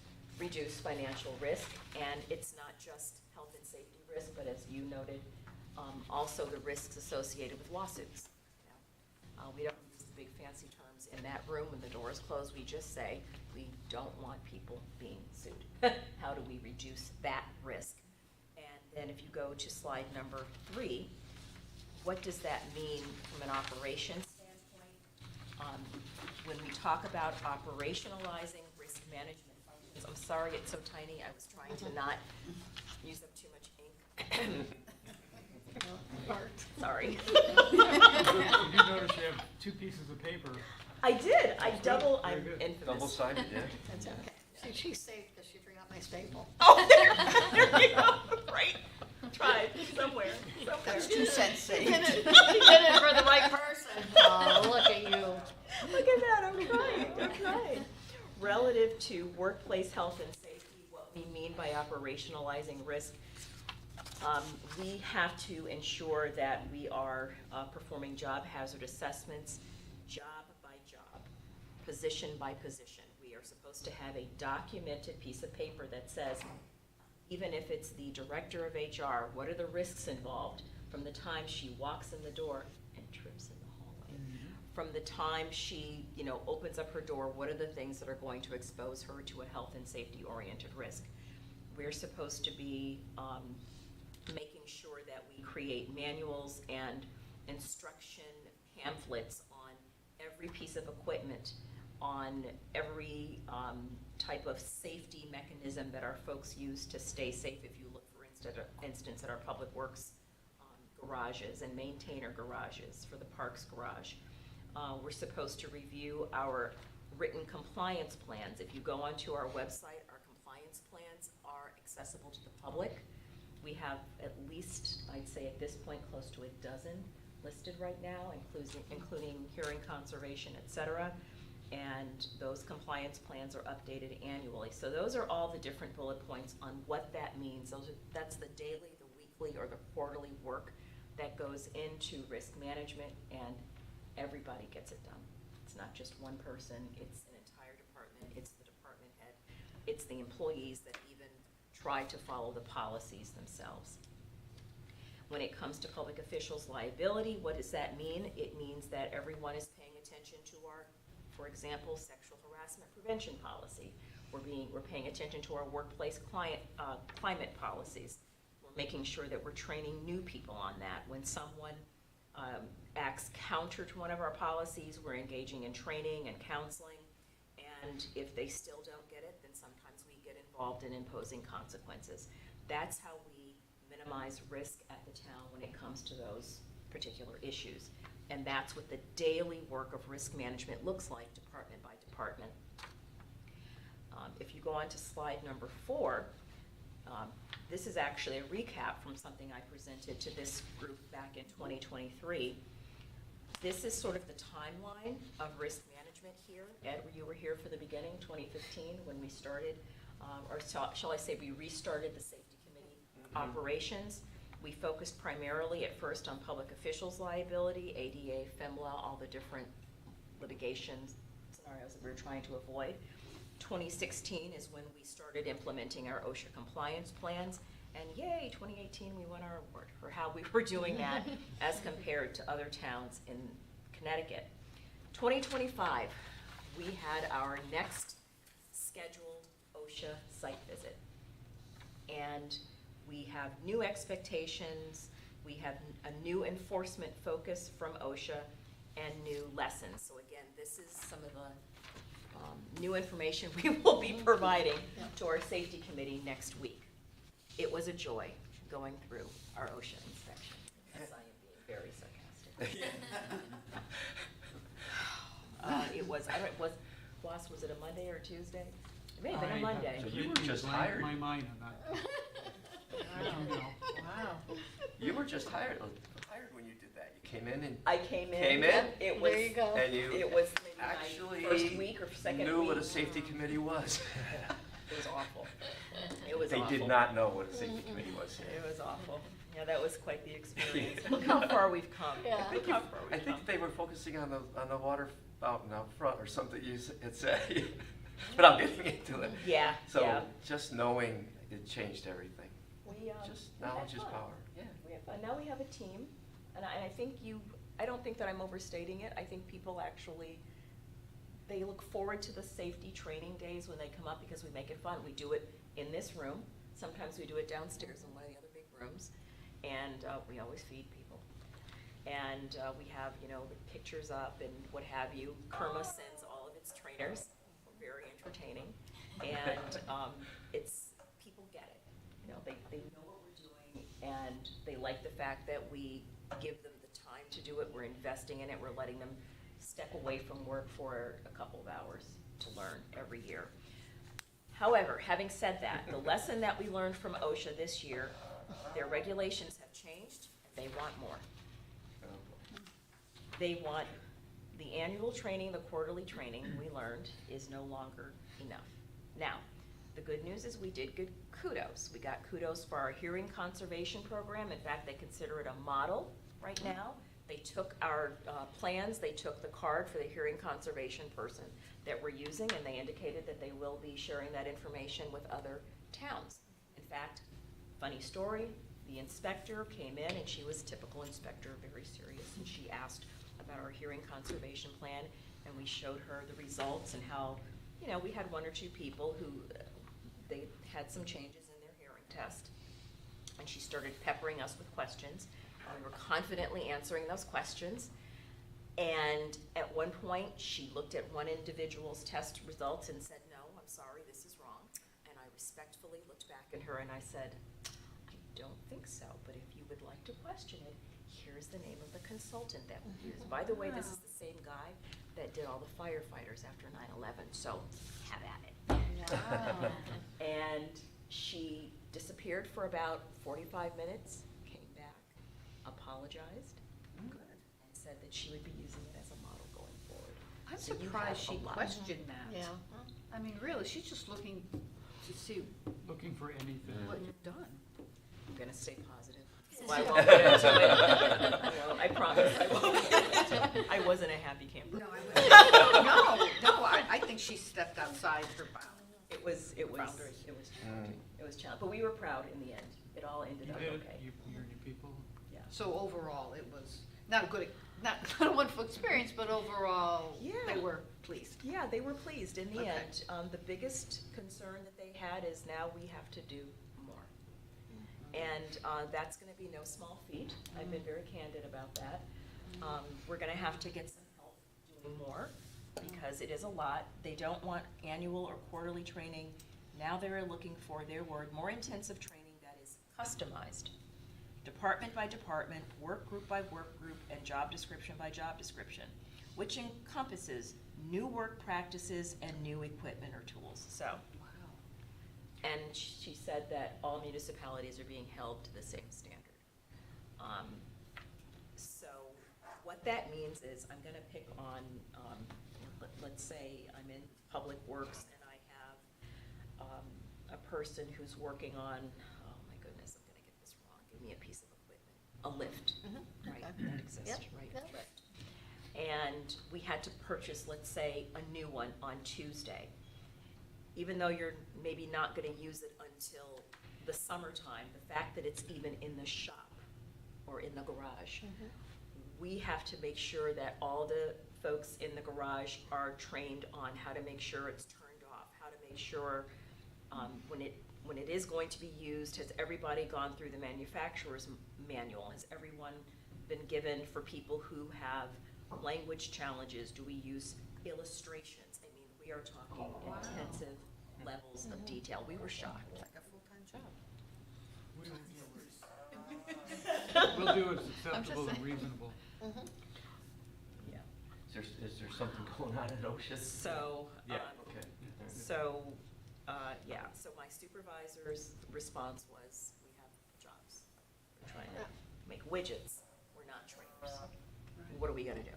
financial risk. And it's not just health and safety risk, but as you noted, also the risks associated with lawsuits. We don't use the big fancy terms in that room when the door is closed. We just say we don't want people being sued. How do we reduce that risk? And then if you go to slide number 3, what does that mean from an operations standpoint? When we talk about operationalizing risk management functions, I'm sorry it's so tiny, I was trying to not use up too much ink. Bart. Sorry. You notice you have 2 pieces of paper. I did, I'm Very good. infamous. Double-sided, yeah. That's okay. She saved because she my staple. Oh, there you go, right? Tried, somewhere. That's 2 cents saved. You did it for the right person. Oh, look at you. Look at that, I'm trying. Relative to workplace health and safety, what we mean by operationalizing risk, we have to ensure that we are performing job hazard assessments, job by job, position by position. We are supposed to have a documented piece of paper that says, even if it's the director of HR, what are the risks involved from the time she walks in the door and trips in the hallway? From the time she, opens up her door, what are the things that are going to expose her to a health and safety-oriented risk? We're supposed to be making sure that we create manuals and instruction pamphlets on every piece of equipment, on every type of safety mechanism that our folks use to stay safe. If you look, for instance, at our public works garages and maintainer garages for the parks garage, we're supposed to review our written compliance plans. If you go onto our website, our compliance plans are accessible to the public. We have at least, I'd say at this point, close to a dozen listed right now, including hearing conservation, et cetera. And those compliance plans are updated annually. So those are all the different bullet points on what that means. That's the daily, the weekly, or the quarterly work that goes into risk management, and everybody gets it done. It's not just one person, it's an entire department, it's the department head, it's the employees that even try to follow the policies themselves. When it comes to public officials' liability, what does that mean? It means that everyone is paying attention to our, for example, sexual harassment prevention policy. We're paying attention to our workplace climate policies. We're making sure that we're training new people on that. When someone acts counter to one of our policies, we're engaging in training and counseling. And if they still don't get it, then sometimes we get involved in imposing consequences. That's how we minimize risk at the town when it comes to those particular issues. And that's what the daily work of risk management looks like, department by department. If you go on to slide number 4, this is actually a recap from something I presented to this group back in 2023. This is sort of the timeline of risk management here. Ed, you were here for the beginning, 2015, when we started, or shall I say we restarted the safety committee operations. We focused primarily at first on public officials liability, ADA, FEMLA, all the different litigation scenarios that we were trying to avoid. 2016 is when we started implementing our OSHA compliance plans, and yay, 2018 we won our award for how we were doing that as compared to other towns in Connecticut. 2025, we had our next scheduled OSHA site visit, and we have new expectations, we have a new enforcement focus from OSHA, and new lessons. So again, this is some of the new information we will be providing to our safety committee next week. It was a joy going through our OSHA inspection. Yes, I am being very sarcastic. Was it a Monday or a Tuesday? It may have been a Monday. So you were just hired. My mind on that. As you know. Wow. You were just hired when you did that. You came in and I came in. Came in? It was, There you go. and you it was maybe actually my first week or second knew week. what a safety committee was. It was awful. It was They awful. did not know what a safety committee was. It was awful. Yeah, that was quite the experience. Look how far we've come. Yeah. Look how far I we've come. think they were focusing on the water fountain out front or something you had said. But I'm getting into it. Yeah, So yeah. just knowing it changed everything. We, Just we had knowledge is fun. power. Yeah. We have fun. Now we have a team, and I think I don't think that I'm overstating it. I think people actually, they look forward to the safety training days when they come up because we make it fun. We do it in this room. Sometimes we do it downstairs in one of the other big rooms, and we always feed people. And we have, the pictures up and what have you. Kerma sends all of its trainers. We're very entertaining, and it's, people get it. They know what we're doing, and they like the fact that we give them the time to do it. We're investing in it. We're letting them step away from work for a couple of hours to learn every year. However, having said that, the lesson that we learned from OSHA this year, their regulations have changed, and they want more. They want the annual training, the quarterly training, we learned, is no longer enough. Now, the good news is we did good kudos. We got kudos for our hearing conservation program. In fact, they consider it a model right now. They took our plans, they took the card for the hearing conservation person that we're using, and they indicated that they will be sharing that information with other towns. In fact, funny story, the inspector came in, and she was a typical inspector, very serious, and she asked about our hearing conservation plan, and we showed her the results and how, you know, we had one or two people who, they had some changes in their hearing test, and she started peppering us with questions, and we were confidently answering those questions. And at one point, she looked at one individual's test results and said, "No, I'm sorry, this is wrong." And I respectfully looked back at her and I said, "I don't think so, but if you would like to question it, here's the name of the consultant that we use. By the way, this is the same guy that did all the firefighters after 9/11, so have at it." And she disappeared for about 45 minutes, came back, apologized, and said that she would be using it as a model going forward. I'm So you surprised have she a lot. questioned that. Yeah. I mean, really, she's just looking to see Looking for anything. what you've done. I'm gonna stay positive. So I won't get into it. No, I promise I won't. I wasn't a happy camper. No, I think she stepped outside her bounds. It was Boundaries. challenging. It was challenging, but we were proud in the end. It all ended You up did, okay. you and your people. Yeah. So overall, it was not a good, not a wonderful experience, but overall, Yeah. they were pleased. Yeah, they were pleased in the Okay. end. The biggest concern that they had is now we have to do more. And that's gonna be no small feat. I've been very candid about that. We're gonna have to get some help doing more, because it is a lot. They don't want annual or quarterly training. Now they're looking for, their word, more intensive training that is customized. Department by department, work group by work group, and job description by job description, which encompasses new work practices and new equipment or tools, so. And she said that all municipalities are being held to the same standard. So what that means is, I'm gonna pick on, let's say I'm in Public Works and I have a person who's working on, oh my goodness, I'm gonna get this wrong, give me a piece of equipment, a lift, right, that exists, Yep, right, yep. lift. And we had to purchase, let's say, a new one on Tuesday. Even though you're maybe not gonna use it until the summertime, the fact that it's even in the shop or in the garage, we have to make sure that all the folks in the garage are trained on how to make sure it's turned off, how to make sure, when it is going to be used, has everybody gone through the manufacturer's manual? Has everyone been given, for people who have language challenges, do we use illustrations? I mean, we are talking intensive levels of detail. We were shocked. Like a full-time job. We'll do what's I'm just acceptable and saying. reasonable. Yeah. Is there something going on at OSHA? So, Yeah, okay. So, yeah, so my supervisor's response was, we have jobs. We're trying to make widgets, we're not trainers. What are we gonna do?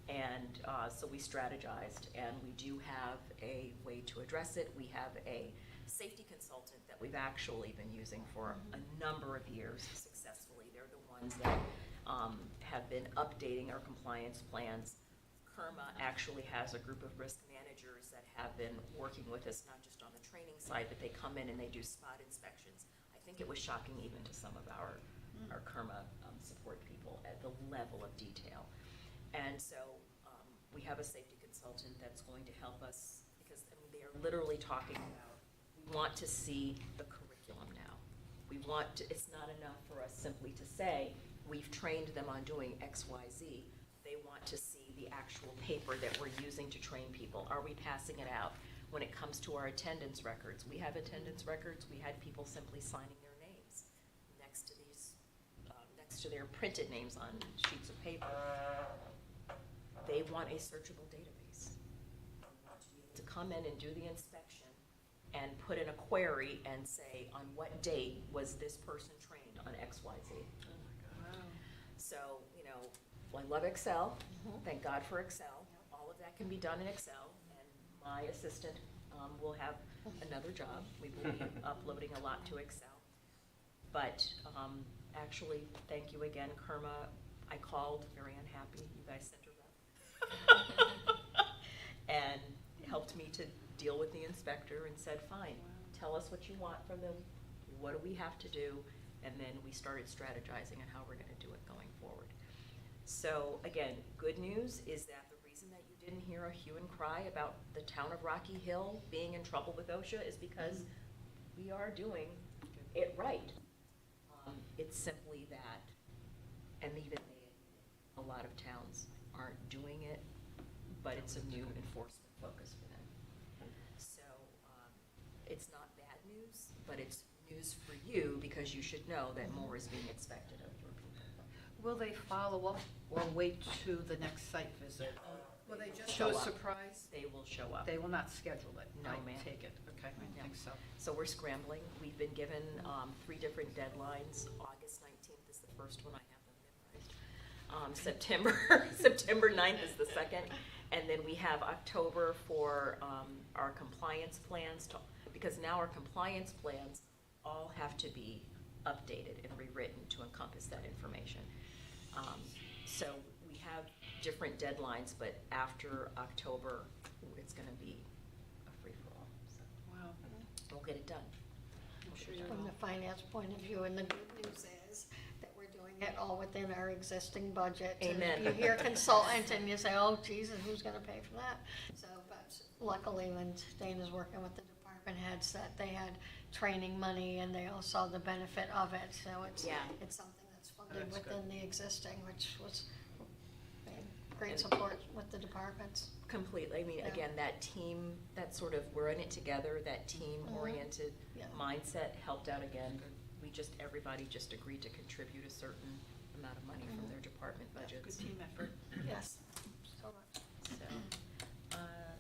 And so we strategized, and we do have a way to address it. We have a safety consultant that we've actually been using for a number of years successfully. They're the ones that have been updating our compliance plans. KERMA actually has a group of risk managers that have been working with us, not just on the training side, but they come in and they do spot inspections. I think it was shocking even to some of our KERMA support people at the level of detail. And so we have a safety consultant that's going to help us, because I mean, they are literally talking about, we want to see the curriculum now. We want to, it's not enough for us simply to say, we've trained them on doing X, Y, Z. They want to see the actual paper that we're using to train people. Are we passing it out? When it comes to our attendance records, we have attendance records. We had people simply signing their names next to these, next to their printed names on sheets of paper. They want a searchable database. They want to be able to come in and do the inspection and put in a query and say, on what date was this person trained on XYZ? So, you know, I love Excel, thank God for Excel. All of that can be done in Excel, and my assistant will have another job. We will be uploading a lot to Excel. But actually, thank you again, Kerma. I called, very unhappy, you guys sent a rep. And helped me to deal with the inspector and said, fine, tell us what you want from them, what do we have to do? And then we started strategizing on how we're gonna do it going forward. So again, good news is that the reason that you didn't hear a hue and cry about the town of Rocky Hill being in trouble with OSHA is because we are doing it right. It's simply that, and even a lot of towns aren't doing it, but it's a new enforcement focus for them. So it's not bad news, but it's news for you because you should know that more is being expected of your people. Will they follow up or wait to the next site visit? Will they just Show do a up. surprise? They will show up. They will not schedule it? No, I ma'am. take it, okay, I No. think so. So we're scrambling. We've been given 3 different deadlines. August 19th is the first one, I have them memorized. September 9th is the second. And then we have October for our compliance plans, because now our compliance plans all have to be updated and rewritten to encompass that information. So we have different deadlines, but after October, it's gonna be a free-for-all. So Wow. we'll get it done. I'm sure you From will. the finance point of view, and the good news is that we're doing it all within our existing budget. And Amen. if you hear consultant and you say, oh, Jesus, who's gonna pay for that? So, but luckily, when Dana's working with the department heads, that they had training money and they all saw the benefit of it, so it's, Yeah. it's something that's funded That's good. within the existing, which was great support with the departments. Completely. I mean, Yeah. again, that team, that sort of, we're in it together, that team-oriented Yeah. mindset helped out again. Everybody just agreed to contribute a certain amount of money from their department Good budgets. team effort. Yes, so much. So,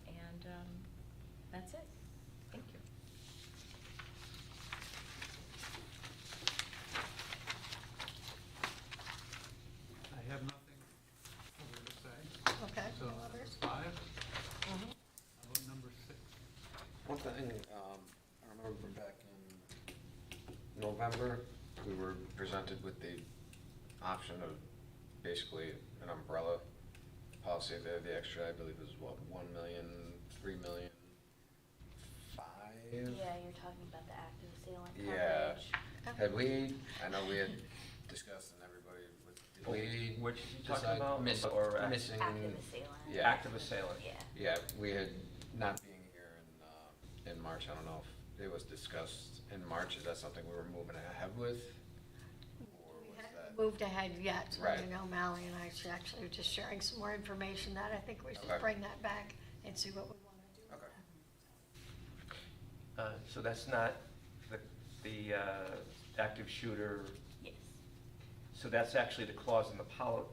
and that's it. Thank you. I have nothing more to say. Okay, So, no others? 5, how about number 6? One thing, I remember back in November, we were presented with the option of basically an umbrella policy. The extra, I believe, is what, 1 million, 3 million, 5? Yeah, you're talking about the active assailant Yeah. coverage. Had we, I know we had discussed and everybody, did we Which you talking decide about? Or missing? Active assailant. Yeah. Active assailant? Yeah. Yeah, we had, not being here in March, I don't know if it was discussed in March, is that something we were moving ahead with? Or We was hadn't that? moved ahead yet, so Right. you know, Mally and I should actually just sharing some more information that I think we should Okay. bring that back and see what we want to do. Okay. So that's not the active shooter, Yes. so that's actually the clause in the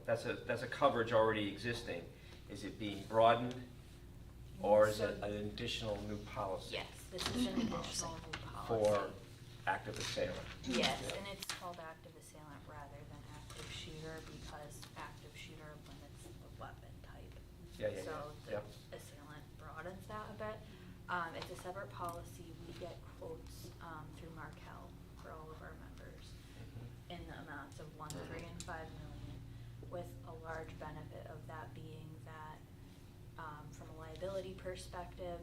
that's a coverage already existing. Is it being broadened, or is it an additional new policy? Yes, this is an additional new policy. For active assailant? Yes, Yeah. and it's called active assailant rather than active shooter because active shooter limits the weapon type. Yeah, yeah, So yeah. the assailant broadens that a bit. It's a separate policy. We get quotes through Markel for all of our members in the amounts of 1, 3, and 5 million, with a large benefit of that being that from a liability perspective,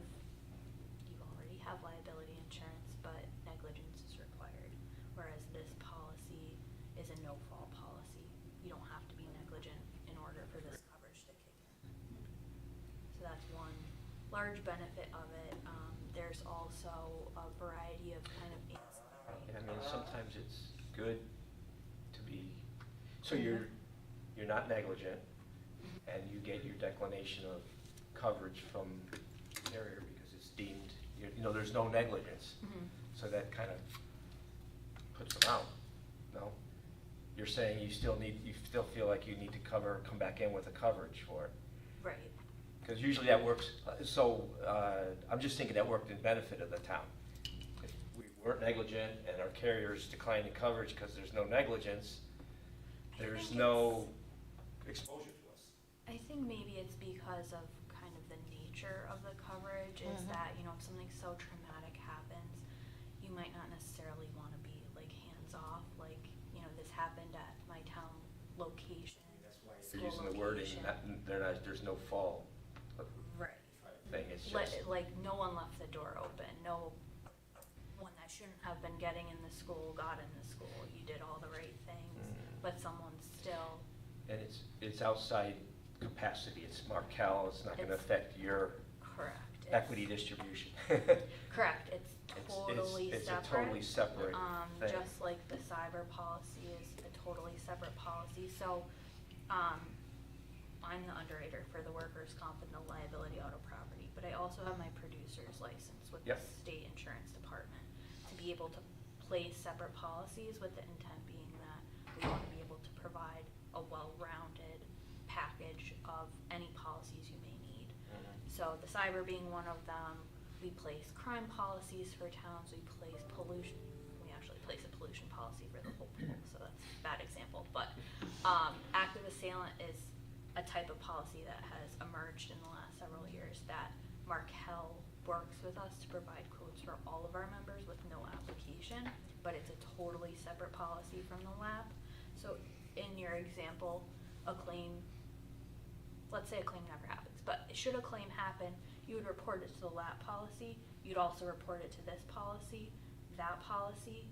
you already have liability insurance, but negligence is required. Whereas this policy is a no-fault policy. You don't have to be negligent in order for this coverage to kick in. So that's one large benefit of it. There's also a variety of kind of ancillary. Yeah, I mean, sometimes it's good to be, so you're not negligent, and you get your declination of coverage from the carrier because it's deemed, there's no negligence. Mhm. So that kind of puts them out, no? You're saying you still feel like you need to come back in with a coverage for it? Right. Because usually that works, I'm just thinking that worked in benefit of the town. weren't negligent and our carriers declined the coverage because there's no negligence, I there's think no exposure to us. I think maybe it's because of kind of the nature of the coverage is that, you know, if something so traumatic happens, you might not necessarily want to be like hands-off, like, you know, this happened at my town location. That's why school they're using the wording, location. there's no fault Right. thing, it's Like, just. like no one left the door open, no one that shouldn't have been getting in the school got in the school. You did all the right things, but someone's still, And it's outside capacity, it's Markel, it's not gonna It's- affect your correct. It's- equity distribution. Correct, it's It's- totally it's separate. a totally separate thing. Just like the cyber policy is a totally separate policy, so, I'm the underwriter for the workers' comp and the liability auto property, but I also have my producer's license with the Yep. state insurance department to be able to place separate policies with the intent being that we want to be able to provide a well-rounded package of any policies you may need. So the cyber being one of them, we place crime policies for towns, we place pollution, we actually place a pollution policy for the whole pool, so that's a bad example, but, active assailant is a type of policy that has emerged in the last several years that Markel works with us to provide quotes for all of our members with no application, but it's a totally separate policy from the LAP. So in your example, a claim, let's say a claim never happens, but should a claim happen, you would report it to the LAP policy, you'd also report it to this policy. That policy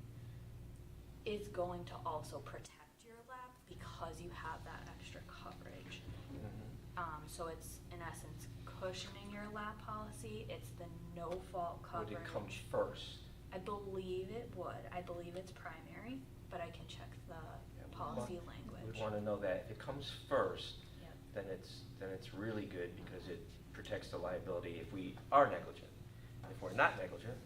is going to also protect your LAP because you have that extra coverage. So it's in essence cushioning your LAP policy, it's the no-fault coverage. Would it come first? I believe it would, I believe it's primary, but I can check the policy language. We wanna know that if it comes first, Yep. then it's really good because it protects the liability if we are negligent. If we're not negligent,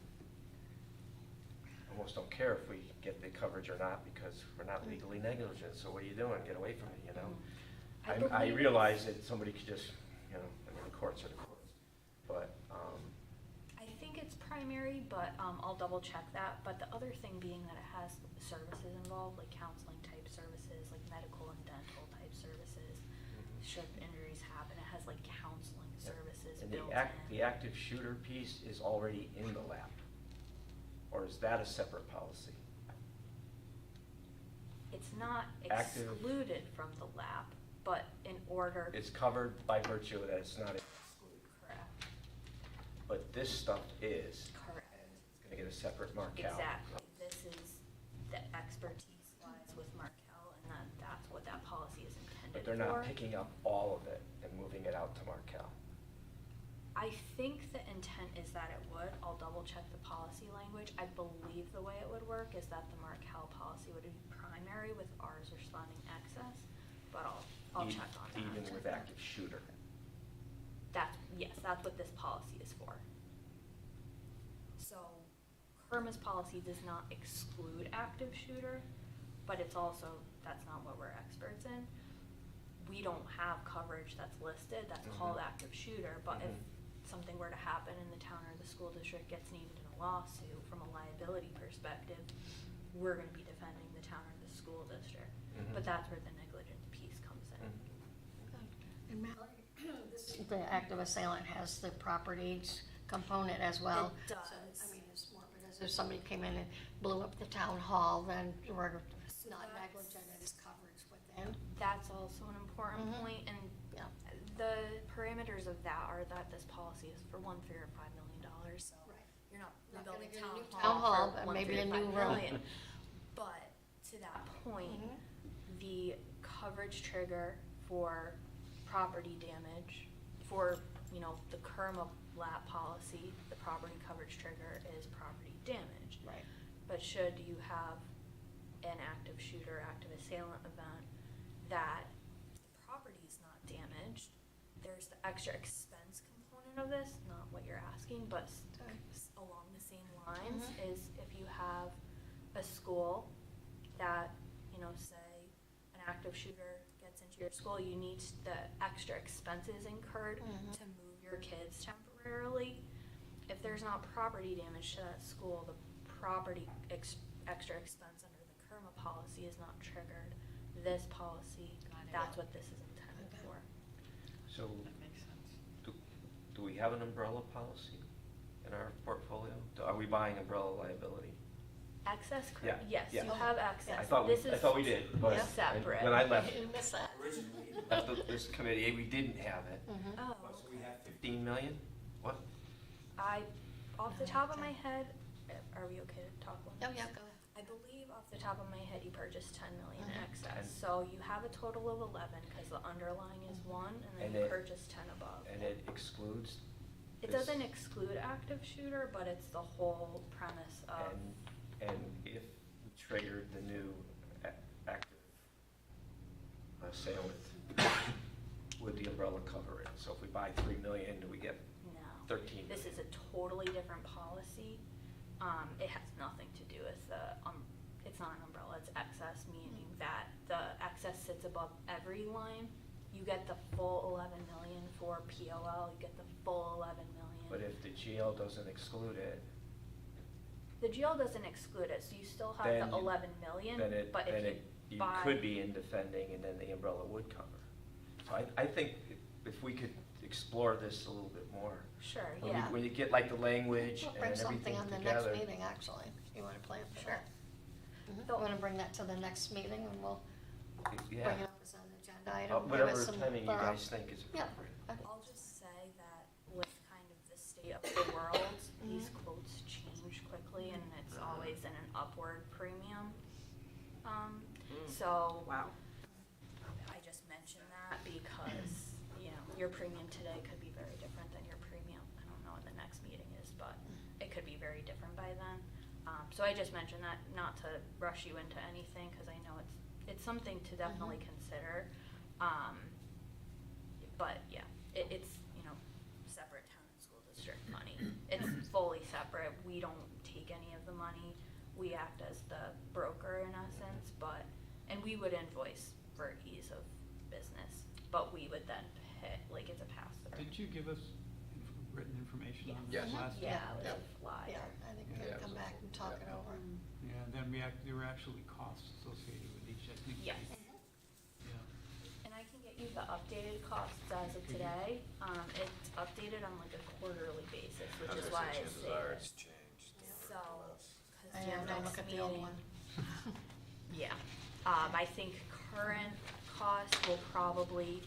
almost don't care if we get the coverage or not because we're not legally negligent, so what are you doing? Get away from it, you know? I believe realize that somebody could just, you know, I mean, the courts are the courts, but, I think it's primary, but I'll double check that. But the other thing being that it has services involved, like counseling type services, like medical and dental type services. Should injuries happen, it has like counseling services and built the in. active shooter piece is already in the lap. Or is that a separate policy? It's not Active- excluded from the LAP, but in order. It's covered by virtue that it's not excluded. Correct, But this stuff is. correct. And it's gonna get a separate Markel. Exactly. This is the expertise lies with Markel, and that's what that policy is intended for. But they're not picking up all of it and moving it out to Markel. I think the intent is that it would. I'll double check the policy language. I believe the way it would work is that the Markel policy would be primary with ours responding excess, but I'll check on that. Even with active shooter. Yes, that's what this policy is for. So Kerma's policy does not exclude active shooter, but it's also, that's not what we're experts in. We don't have coverage that's listed, that's called active shooter, but if something were to happen and the town or the school district gets named in a lawsuit from a liability perspective, we're gonna be defending the town or the school district. But that's where the negligence piece comes in. And Mallory, the active assailant has the properties component as well. It So, does. I mean, it's more, because if somebody came in and blew up the town hall, then we're not negligent, it's coverage within. That's also an important point, and Yeah. the parameters of that are that this policy is for $1, 3, or $5 million, so Right. you're not Not gonna rebuilding get a town new hall town hall, for but 1, maybe 3, a or new 5 room. million. But to that point, the coverage trigger for property damage, for, you know, the Kerma LAP policy, the property coverage trigger is property damage. Right. But should you have an active shooter, active assailant event that the property is not damaged, there's the extra expense component of this, not what you're asking, but along the same lines, is if you have a school that, you know, say an active shooter gets into your school, you need the extra expenses incurred to move your kids temporarily. If there's not property damage to that school, the property extra expense under the Kerma policy is not triggered. This policy, that's what this is intended Okay. for. So, That makes sense. do we have an umbrella policy in our portfolio? Are we buying umbrella liability? Excess, Yeah, yes, yeah. you have excess. I thought This is we did, but separate. when I left, You missed that. this committee, we didn't have it. Mhm. Oh, So we have 15 million? What? off the top of my head, are we okay to talk one? Oh, yeah, go ahead. I believe off the top of my head, you purchased 10 million Mhm. excess, And- so you have a total of 11, because the underlying is 1, and then And you it- purchased 10 above. And it excludes? It this- doesn't exclude active shooter, but it's the whole premise of, And if we triggered the new active assailant, would the umbrella cover it? So if we buy 3 million, do we get no. 13 This is a million? totally different policy. It has nothing to do with it's not an umbrella, it's excess, meaning that the excess sits above every line. You get the full 11 million for POL, you get the full 11 million. But if the GL doesn't exclude it, The GL doesn't exclude it, so you still have Then the you- 11 million, then it, but then if it, you you buy. could be in defending and then the umbrella would cover. So I think if we could explore this a little bit more. Sure, When we- yeah. When you get like the language We'll and bring something everything on the next together. meeting, actually. You wanna plan for Sure. that? Mhm. So- You wanna bring that to the next meeting and we'll bring it Yeah, up as an agenda item? give whatever us some timing you thorough- guys think is Yeah. appropriate. Okay. I'll just say that with kind of the state of the world, these Mhm. quotes change quickly and it's always in an upward premium. So. Wow. I just mentioned that because, your premium today could be very different than your premium, I don't know when the next meeting is, but it could be very different by then. So I just mentioned that, not to rush you into anything, cause I know it's something to definitely Mhm. consider. But yeah, it's, separate town and school district money. It's fully separate, we don't take any of the money, we act as the broker in essence, and we would invoice for ease of business, but we would then pay, like it's a pass-through. Did you give us written information on Yes. this Yes. last? Yeah, Yeah. with a flyer. Yeah, I think we're Yeah, gonna it come was back a- and talk it yeah. over. Yeah, then there were actually costs associated with each, I think. Yes. Yeah. And I can get you the updated costs as of today. It's updated on like a quarterly basis, which I was is gonna why I chances say are that. it's changed. So, Less. cause I your know, next look at the old meeting- one. Yeah, I think current cost will probably,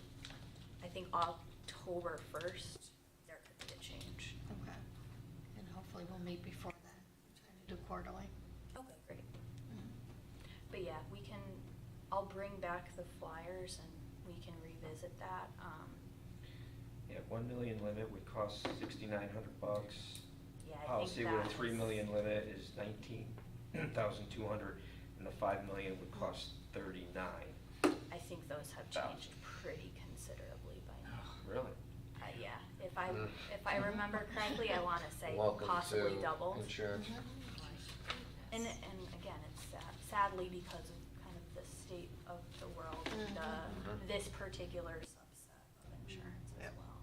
I think October 1st, there could be a change. Okay. And hopefully we'll meet before then, trying to do quarterly. Okay, great. Mhm. But yeah, I'll bring back the flyers and we can revisit that. Yeah, 1 million limit would cost $6,900. Yeah, I think Policy with a that 3 was- million limit is 19,200, and the 5 million would cost 39. I think those have changed pretty considerably by now. Really? Yeah, if Mm. I remember correctly, I wanna say Welcome possibly to doubled. insurance. And again, it's sadly because of kind of the state of the world, Mhm. this particular subset of insurance as Yep. well.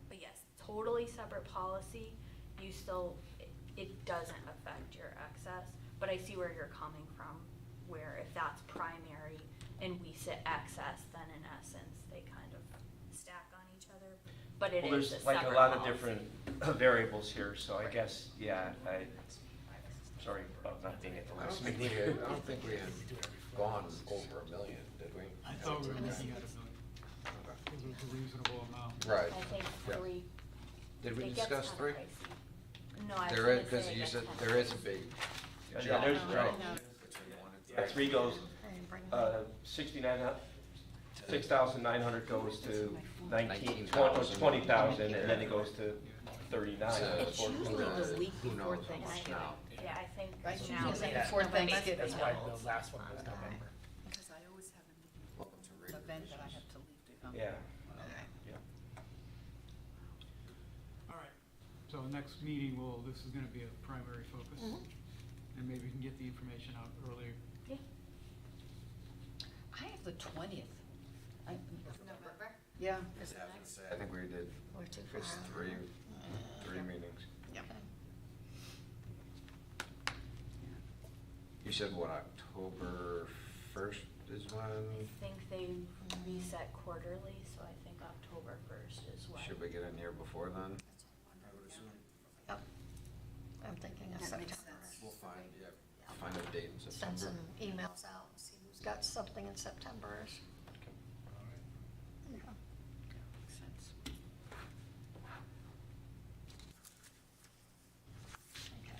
But yes, totally separate policy, it doesn't affect your excess, but I see where you're coming from, where if that's primary and we sit excess, then in essence, they kind of stack on each other, but it Well, is a there's like a separate lot of policy. different variables here, so I guess, yeah, sorry about not being at the I don't last think we meeting. had, I don't think we had gone over 1 million, did we? I thought we were looking at $1 million. It was a reasonable amount. Right. I think Yeah. 3. Did we It gets discuss kinda 3? pricey. No, I was There gonna is, because say it you gets said kinda there is a pricey. big Yeah, jump, there's- right? No. Between 1 and 3. Yeah, 3 goes, I didn't bring that. 6,900 goes to 19,000. 20,000, and then it goes to 39. So, It's usually the week who before knows how much Thanksgiving. now. Yeah, I think Right, now. usually they- before Yeah. Thanksgiving. That's why the last one was November. Because I always have Welcome to an Reader event that I Visions. have to leave to come. Yeah, Okay. yeah. All right, so next meeting this is gonna be a primary focus. Mhm. And maybe we can get the information out earlier. Yeah. I have the 20th. November? Yeah. I have to say, I think we did, We're too far it's out. 3 meetings. Yep. Okay. said what, October 1st is I when? think they reset quarterly, so I think October 1st is when. Should we get in here before then? I would assume. Yep. I'm thinking of That makes September. sense. We'll find, yeah, find a date in Send September. some emails out, and see who's got something in September-ish. Okay. Yeah. Makes sense.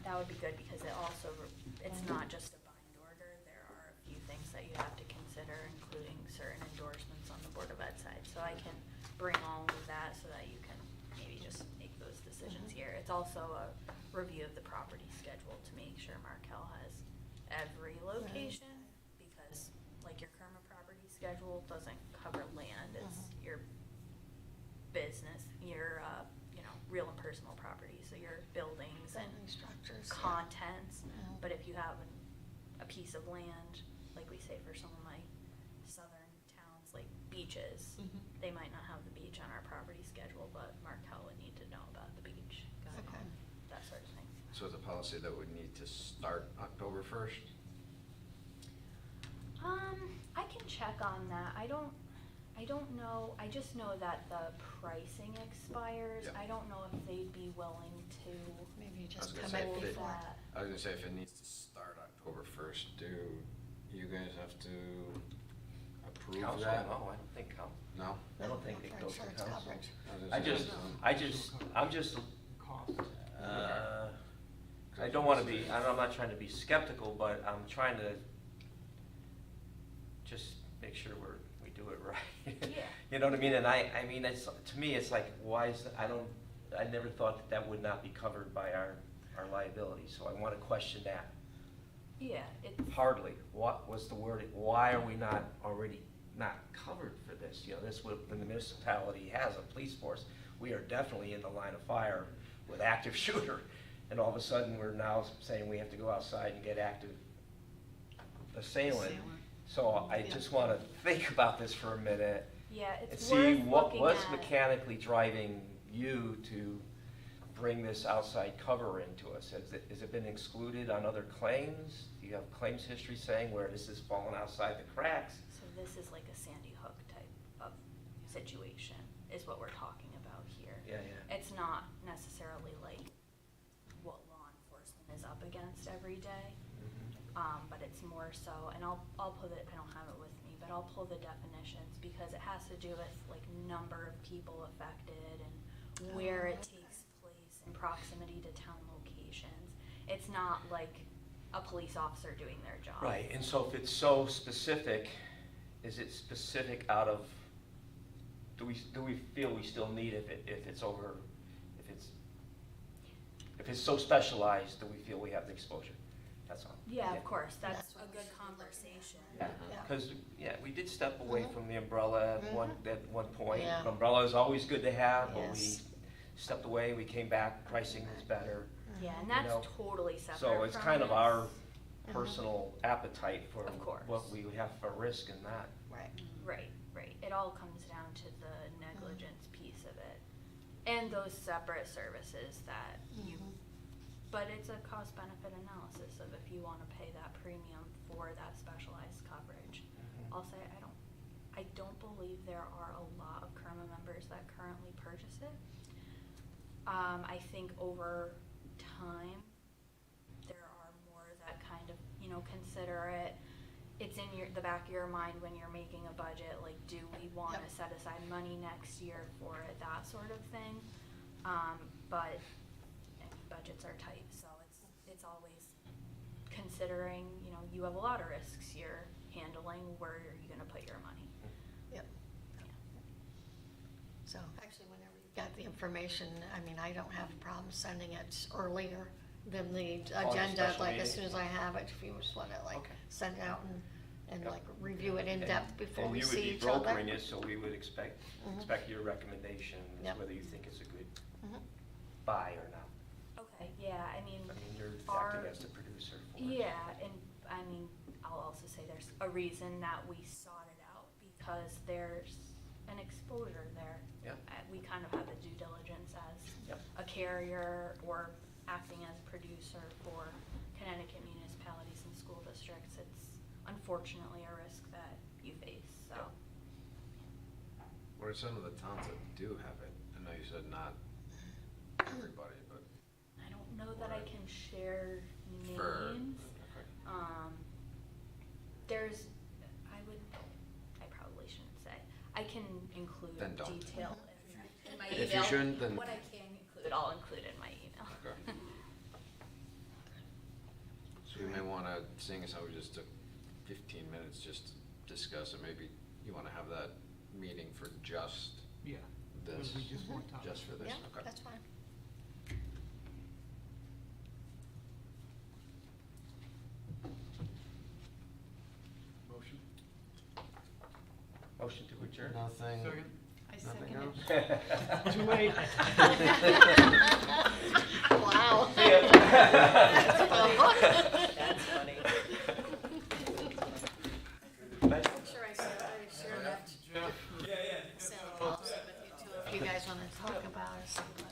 That would be good because it also, it's not just a bind order. There are a few things that you have to consider, including certain endorsements on the Board of Ed side. So I can bring all of that so that you can maybe just make those decisions here. It's also a review of the property schedule to make sure Markel has every location, because like your Kerma property schedule doesn't cover land, it's your business, your, real and personal property, so your buildings and Building structures. contents. Mhm. But if you have a piece of land, like we say for some of my southern towns, like beaches, they might not have the beach on our property schedule, but Markel would need to know about the beach, Okay. that sort of thing. So it's a policy that would need to start October 1st? I can check on that. I don't know, I just know that the pricing expires. Yeah. I don't know if they'd be willing to Maybe you I was just gonna come say, in if it- before. that. I was gonna say, if it needs to start October 1st, do you guys have to approve Council, that? no, I don't think council. No? I don't think No, it for goes to insurance council. coverage. I don't wanna be, I'm not trying to be skeptical, but I'm trying to just make sure we do it right. Yeah. You know what I mean? And I mean, it's, to me, it's like, why is, I never thought that would not be covered by our liability, so I wanna question that. Yeah, it's. Hardly. What was the wording? Why are we not already not covered for this? You know, this would, when the municipality has a police force, we are definitely in the line of fire with active shooter. And all of a sudden, we're now saying we have to go outside and get active assailant. So I just wanna think about this for a minute Yeah, and it's see worth what looking was at. mechanically driving you to bring this outside cover into us. Has it been excluded on other claims? Do you have claims history saying where this has fallen outside the cracks? So this is like a Sandy Hook type of situation, is what we're talking about here. Yeah, yeah. It's not necessarily like what law enforcement is up against every day. But it's more so, and I'll put it, I don't have it with me, but I'll pull the definitions because it has to do with like number of people affected and where it takes place in proximity to town locations. It's not like a police officer doing their job. Right, and so if it's so specific, is it specific out of, do we feel we still need it if it's so specialized, do we feel we have the exposure? That's all. Yeah, of course, that's That's a what good we should be looking conversation. Yeah, Yeah. because, we did step away from the umbrella at one point. Yeah. An umbrella is always good to have, but we Yes. stepped away, we came back, pricing was better. Yeah, and You that's know, totally separate So it's from kind of this. our personal appetite for Of course. what we have for risk in that. Right. Right. It all comes down to the negligence piece of it. And those separate services that you, but it's a cost-benefit analysis of if you wanna pay that premium for that specialized coverage. I'll say, I don't believe there are a lot of Kerma members that currently purchase it. I think over time, there are more that kind of, consider it. It's in the back of your mind when you're making a budget, like, do we wanna Yep. set aside money next year for it, that sort of thing. But budgets are tight, so it's always considering, you have a lot of risks you're handling, where are you gonna put your money? Yep. So actually, whenever you've got the information, I mean, I don't have a problem sending it earlier than the a agenda, special like as meeting? soon as I have it, if you just wanna like Okay. send it out and Yep. like review it in depth before we see each And you would be other. brokering it, so we would expect your recommendation, Yep. whether you think it's a good Mhm. buy or not. Okay, yeah, I mean, You're our- acting as the producer for it. yeah, and I mean, I'll also say there's a reason that we sought it out, because there's an exposure there. Yeah. We kind of have a due diligence as Yep. a carrier or acting as a producer for Connecticut municipalities and school districts. districts, it's unfortunately a risk that you face, so. What are some of the towns that do have it? I know you said not everybody, but I don't know that I can share for. names. Okay. There's, I probably shouldn't say. I can include Then don't. detail in my email. If you shouldn't, then- What I can include, I'll include in my email. Okay. So we may wanna, seeing as how we just took 15 minutes just to discuss it, maybe you wanna have that meeting for just Yeah. this, It'll be just one topic. just for this, Yeah, okay. that's fine. Motion? Motion to adjourn? Nothing, Second? I nothing second else? it. Too late. Wow. See ya. That's funny. Sure, I share that. Jeff? If you guys wanna talk about it.